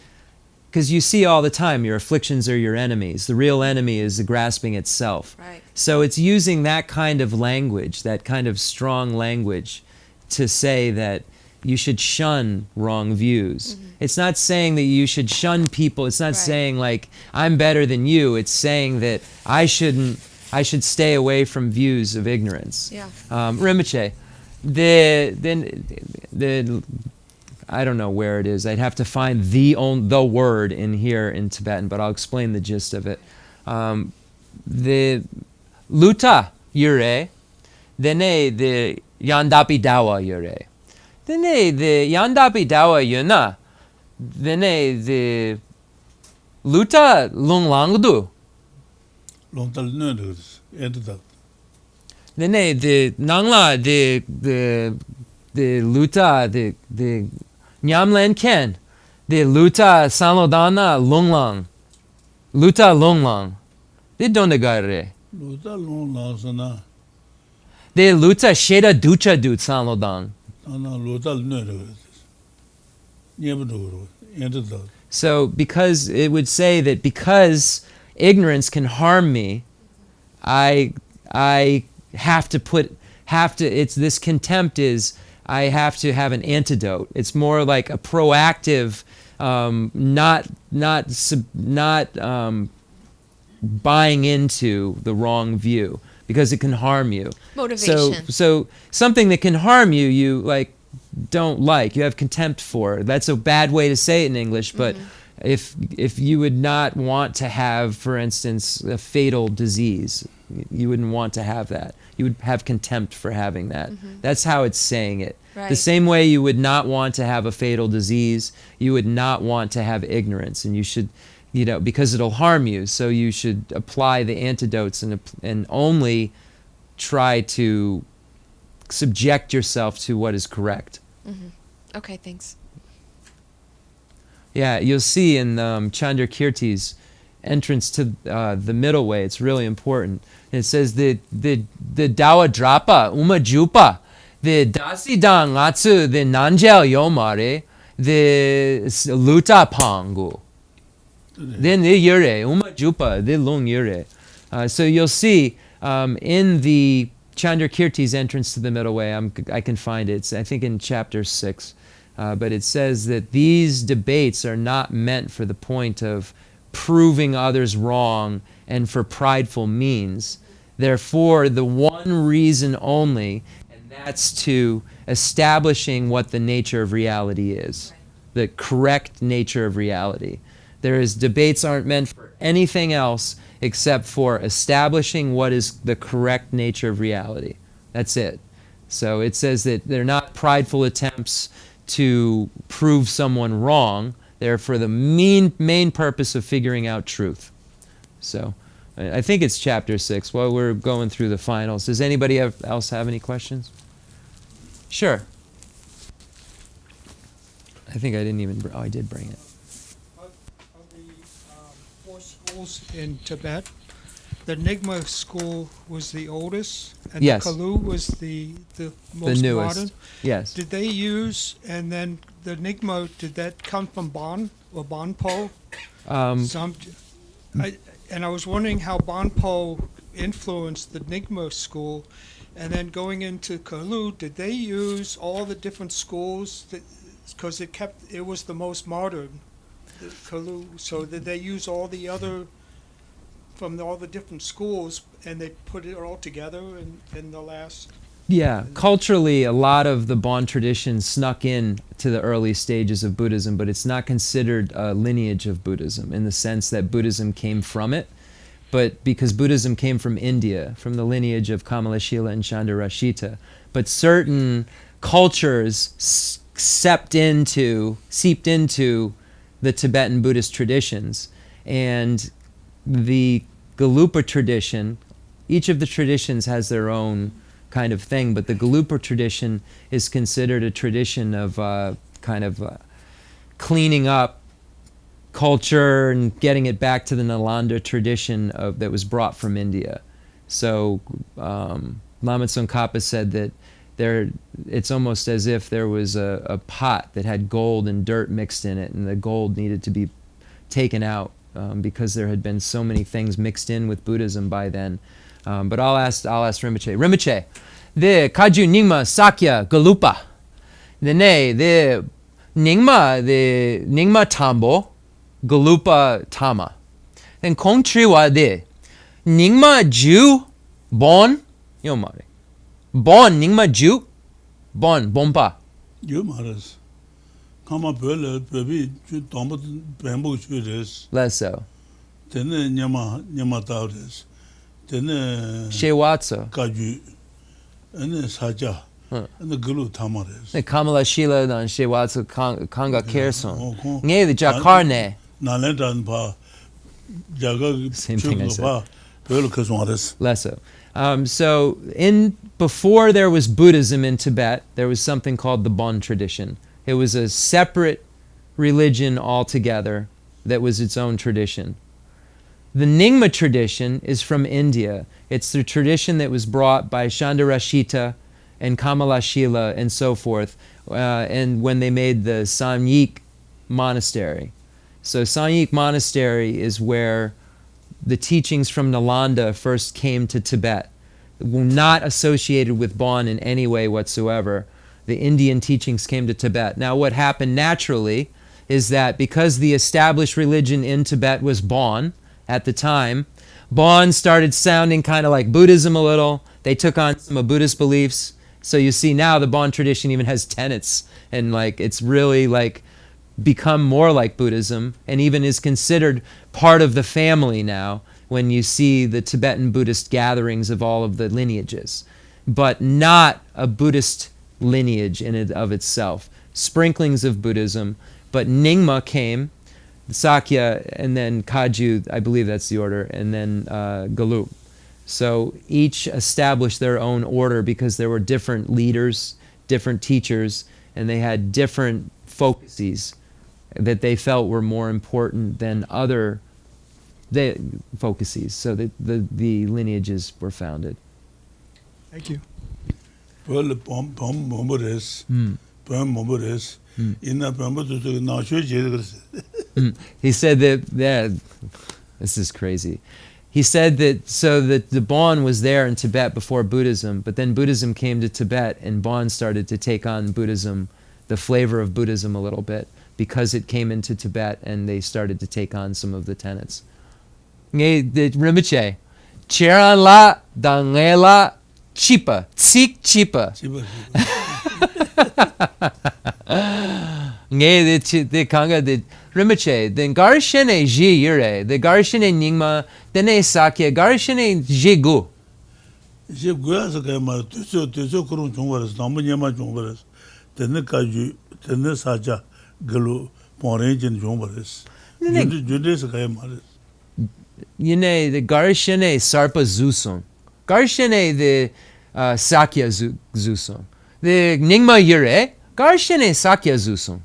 because you see all the time, your afflictions are your enemies. The real enemy is the grasping itself. Right. So it's using that kind of language, that kind of strong language, to say that you should shun wrong views. Mm-hmm. It's not saying that you should shun people. It's not saying like, I'm better than you. It's saying that I should stay away from views of ignorance. Yeah. Rinpoche, I don't know where it is. I'd have to find the word in here in Tibetan, but I'll explain the gist of it. The luta yure, dene the yandapi dawa yure. Dene the yandapi dawa yuna, dene the luta lunglangdu. 롱달 너르스 에드다. Dene the nangla the luta the nyamlen ken the luta sanlodana lunglang luta lunglang the dondagare 롱달 롱라스나. the luta sheda ducha dut sanlodang. 나나 롱달 너르스. 예부도로 에드다. So because it would say that because ignorance can harm me, I have to it's this contempt is I have to have an antidote. It's more like a proactive, not buying into the wrong view because it can harm you. Motivation. So something that can harm you, you like don't like, you have contempt for. That's a bad way to say it in English, but if you would not want to have, for instance, a fatal disease, you wouldn't want to have that. You would have contempt for having that. That's how it's saying it. Right. The same way you would not want to have a fatal disease, you would not want to have ignorance, and you should, because it'll harm you. So you should apply the antidotes and only try to subject yourself to what is correct. Okay, thanks. Yeah, you'll see in Chandrakirti's entrance to the middle way, it's really important. It says the dawa drapa uma jupa, the dasidan ngatsu the nanjel yomare, the luta pangu. Then the yure uma jupa the lung yure. So you'll see in the Chandrakirti's entrance to the middle way, I can find it. It's, I think in chapter 6. But it says that these debates are not meant for the point of proving others wrong and for prideful means. They're for the one reason only, and that's to establishing what the nature of reality is, the correct nature of reality. Debates aren't meant for anything else except for establishing what is the correct nature of reality. That's it. So it says that they're not prideful attempts to prove someone wrong. They're for the main purpose of figuring out truth. So I think it's chapter 6. While we're going through the finals, does anybody else have any questions? Sure. I think I didn't even, I did bring it. Of the 4 schools in Tibet, the Nyingma school was the oldest, and Yes. the Kalu was the most newest. modern. Yes. Did they use, and then the Nyingma, did that come from Bon or Bonpo? And I was wondering how Bonpo influenced the Nyingma school, and then going into Kalu, did they use all the different schools? Because it was the most modern, the Kalu. So did they use all the other from all the different schools, and they put it all together in the last? Yeah, culturally, a lot of the Bon tradition snuck in to the early stages of Buddhism, but it's not considered a lineage of Buddhism in the sense that Buddhism came from it, but because Buddhism came from India, from the lineage of Kamalashila and Chandrarashita. But certain cultures seeped into the Tibetan Buddhist traditions, and the Galupa tradition, each of the traditions has their own kind of thing, but the Galupa tradition is considered a tradition of cleaning up culture and getting it back to the Nalanda tradition that was brought from India. So Lama Tsongkhapa said that it's almost as if there was a pot that had gold and dirt mixed in it, and the gold needed to be taken out because there had been so many things mixed in with Buddhism by then. But I'll ask Rinpoche. Rinpoche, the Kaju Nyingma Sakya Galupa, the Nyingma Tambo Galupa Tama, then Kong Triwa de Nyingma Ju Bon Yomari Bon Nyingma Ju Bon Bompa. You matters. Come up well, baby, you don't bamboo shooters. Less so. Then Nyama Taudes. Then Shewatso. Kaju. And then Saja. And the Guru Tamares. The Kamala Shila dan Shewatso Kanga Kerson. Ngay the Jakarne. Nalendan Pa. Jaga. Same thing I said. Less so. So before there was Buddhism in Tibet, there was something called the Bon tradition. It was a separate religion altogether that was its own tradition. The Nyingma tradition is from India. It's the tradition that was brought by Chandrarashita and Kamalashila and so forth, and when they made the Sanyik Monastery. So Sanyik Monastery is where the teachings from Nalanda first came to Tibet, not associated with Bon in any way whatsoever. The Indian teachings came to Tibet. Now what happened naturally is that because the established religion in Tibet was Bon at the time, Bon started sounding kind of like Buddhism a little. They took on some of Buddhist beliefs. So you see now the Bon tradition even has tenets, and it's really become more like Buddhism and even is considered part of the family now when you see the Tibetan Buddhist gatherings of all of the lineages, but not a Buddhist lineage in and of itself. Sprinklings of Buddhism, but Nyingma came, Sakya, and then Kagyu, I believe that's the order, and then Gelug. So each established their own order because there were different leaders, different teachers, and they had different focuses that they felt were more important than other focuses. So that the lineages were founded. Thank you. Well, Bombores, in a He said that this is crazy. He said that the Bon was there in Tibet before Buddhism, but then Buddhism came to Tibet and Bon started to take on Buddhism, the flavor of Buddhism a little bit, because it came into Tibet and they started to take on some of the tenets. Ngay the Rinpoche, Cheran la dange la chipa, tsik chipa. Ngay the kanga the Rinpoche, then garshene ji yure, the garshene nyingma, dene sakya, garshene jigu. Je guas gamma, to Kurun Jungers, Namanyama Jungers, then the Kaju, then the Saja, Gulu, Porange and Jungers. Judas Gamma. Yine the garshene sarpa zusong, garshene the sakya zusong, the nyingma yure, garshene sakya zusong.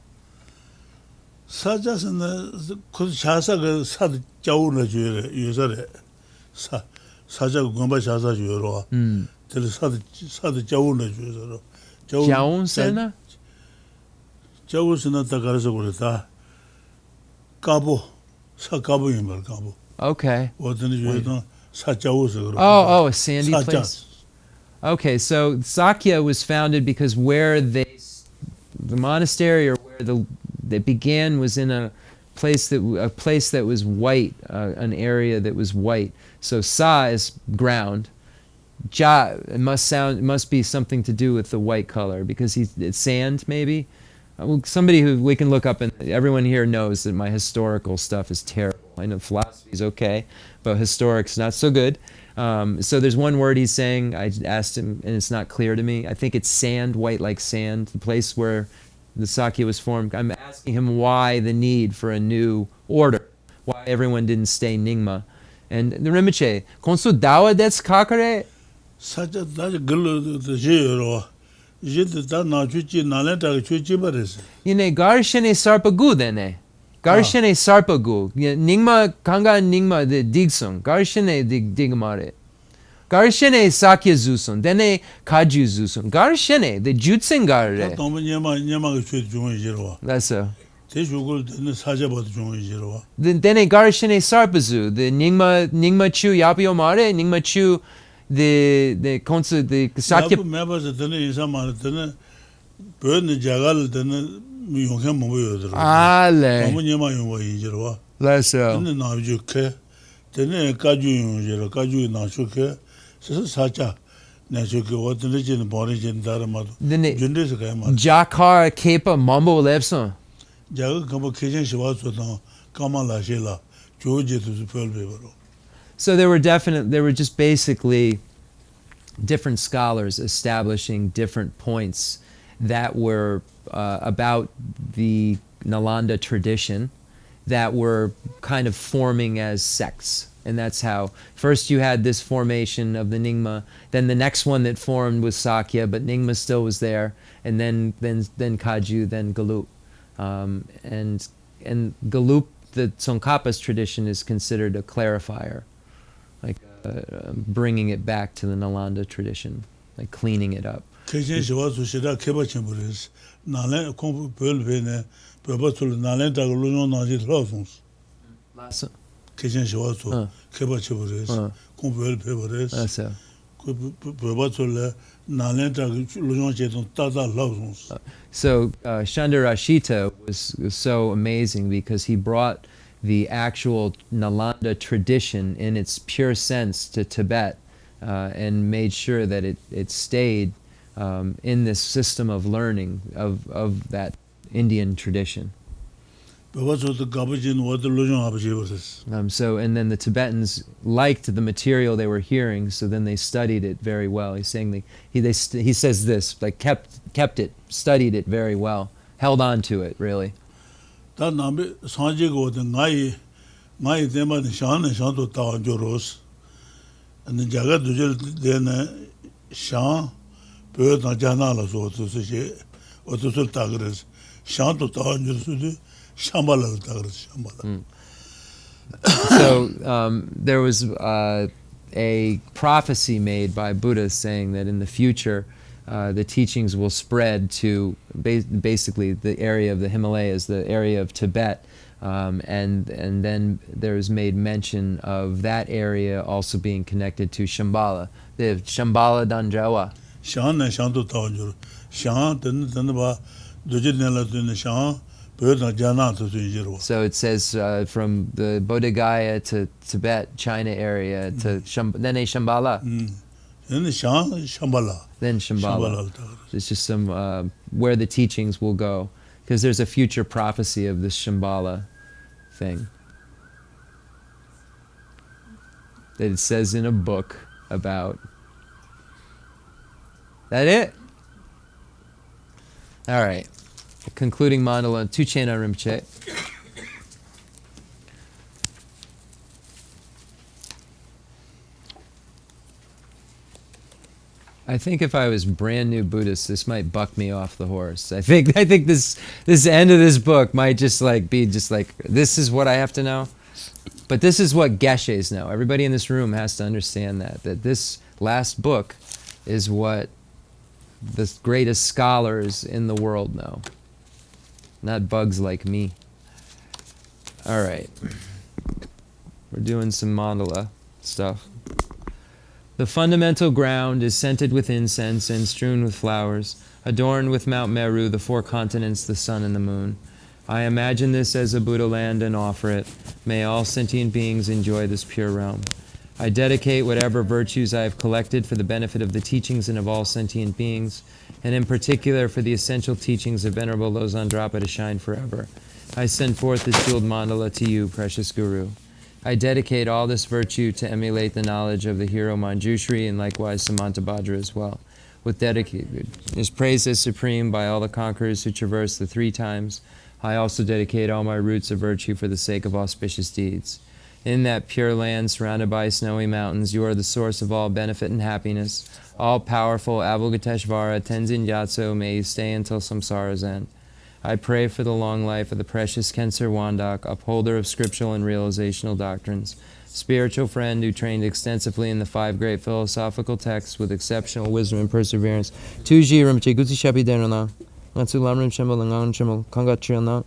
Sajas and the Kushasa Sad Jauna user Saja Gumba Shasa Juro, till Sad Jauna user. Jaun sena? Jawusina Takarasa Cabo, Sakabu in Cabo. Okay. What in the Sajawus? Oh, a sandy place. Okay, so Sakya was founded because where the monastery or where they began was in a place that was white, an area that was white. So Sa is ground. Ja, it must be something to do with the white color because it's sand maybe. Somebody who we can look up, and everyone here knows that my historical stuff is terrible. I know philosophy is okay, but historic's not so good. So there's one word he's saying. I asked him, and it's not clear to me. I think it's sand, white like sand, the place where the Sakya was formed. I'm asking him why the need for a new order, why everyone didn't stay Nyingma. And the Rinpoche, Khensur dawa detsu kakare? Such a girl, the Jiro, Jita Nachuchi, Nalenta, Chuchibaris. Yine garshene sarpagu dene. Garshene sarpagu. Nyingma kanga Nyingma de digsung. Garshene digmare. Garshene sakya zusung. Dene kaju zusung. Garshene de jutsengare. That's so. Dene garshene sarpazu. The Nyingma chu yapio mare. Nyingma chu the Khensur the sakya. Members of the Nisa burn the Jagal, then you can move it. Ale. That's so. Then now you care. Then Kaju, Kaju, Nashuke, Sacha, Nashuke, what the legend, Boris and Daramad. Then Jundis Gama. Jakar Kepa Mambo Lepson. Jagal Complication, she was with Kamala Shela, George to the Pearl River. So there were just basically different scholars establishing different points that were about the Nalanda tradition that were kind of forming as sects. And that's how, first you had this formation of the Nyingma, then the next one that formed was Sakya, but Nyingma still was there, and then Kagyu, then Gelug. And Gelug, the Tsongkhapa's tradition is considered a clarifier. Like bringing it back to the Nalanda tradition, like cleaning it up. So Chandrashita was so amazing because he brought the actual Nalanda tradition in its pure sense to Tibet and made sure that it stayed in this system of learning of that Indian tradition. So, and then the Tibetans liked the material they were hearing, so then they studied it very well. He's saying he says this, like kept it, studied it very well, held on to it, really. And the Jaga Dujel then Shan, Bird Najana, so to say, or to Tagres, Shan to Town, Shambhala Tagres, Shambhala. So there was a prophecy made by Buddha saying that in the future the teachings will spread to basically the area of the Himalayas, the area of Tibet. And then there's made mention of that area also being connected to Shambhala. The Shambhala Danjawa. Shan and Shanto Town, Shan, then about Dujinella in the Shan, Bird Najana to Zero. So it says from the Bodh Gaya to Tibet, China area to then a Shambhala. Then the Shan, Shambhala. Then Shambhala. It's just some where the teachings will go. Because there's a future prophecy of this Shambhala thing that it says in a book about. That it? All right. Concluding mandala to Chenrezig Rinpoche. I think if I was brand new Buddhist, this might buck me off the horse. I think this end of this book might just be this is what I have to know. But this is what Geshes know. Everybody in this room has to understand that this last book is what the greatest scholars in the world know. Not bugs like me. All right. We're doing some mandala stuff. The fundamental ground is scented with incense and strewn with flowers, adorned with Mount Meru, the four continents, the sun and the moon. I imagine this as a Buddha land and offer it. May all sentient beings enjoy this pure realm. I dedicate whatever virtues I have collected for the benefit of the teachings and of all sentient beings, and in particular for the essential teachings of Venerable Losang Drakpa to shine forever. I send forth this jeweled mandala to you, precious Guru. I dedicate all this virtue to emulate the knowledge of the hero Manjushri and likewise Samantabhadra as well. With dedicated, his praise is supreme by all the conquerors who traverse the 3 times. I also dedicate all my roots of virtue for the sake of auspicious deeds. In that pure land surrounded by snowy mountains, you are the source of all benefit and happiness. All-powerful Avalokiteshvara, Tenzin Gyatso, may you stay until samsara's end. I pray for the long life of the precious Khensur Wandak, upholder of scriptural and realizational doctrines, spiritual friend who trained extensively in the 5 great philosophical texts with exceptional wisdom and perseverance. Tuji Rinpoche Guti Shapi Derana, Natsu Lamrim Chenmo Langan Chenmo Kangat Chirana.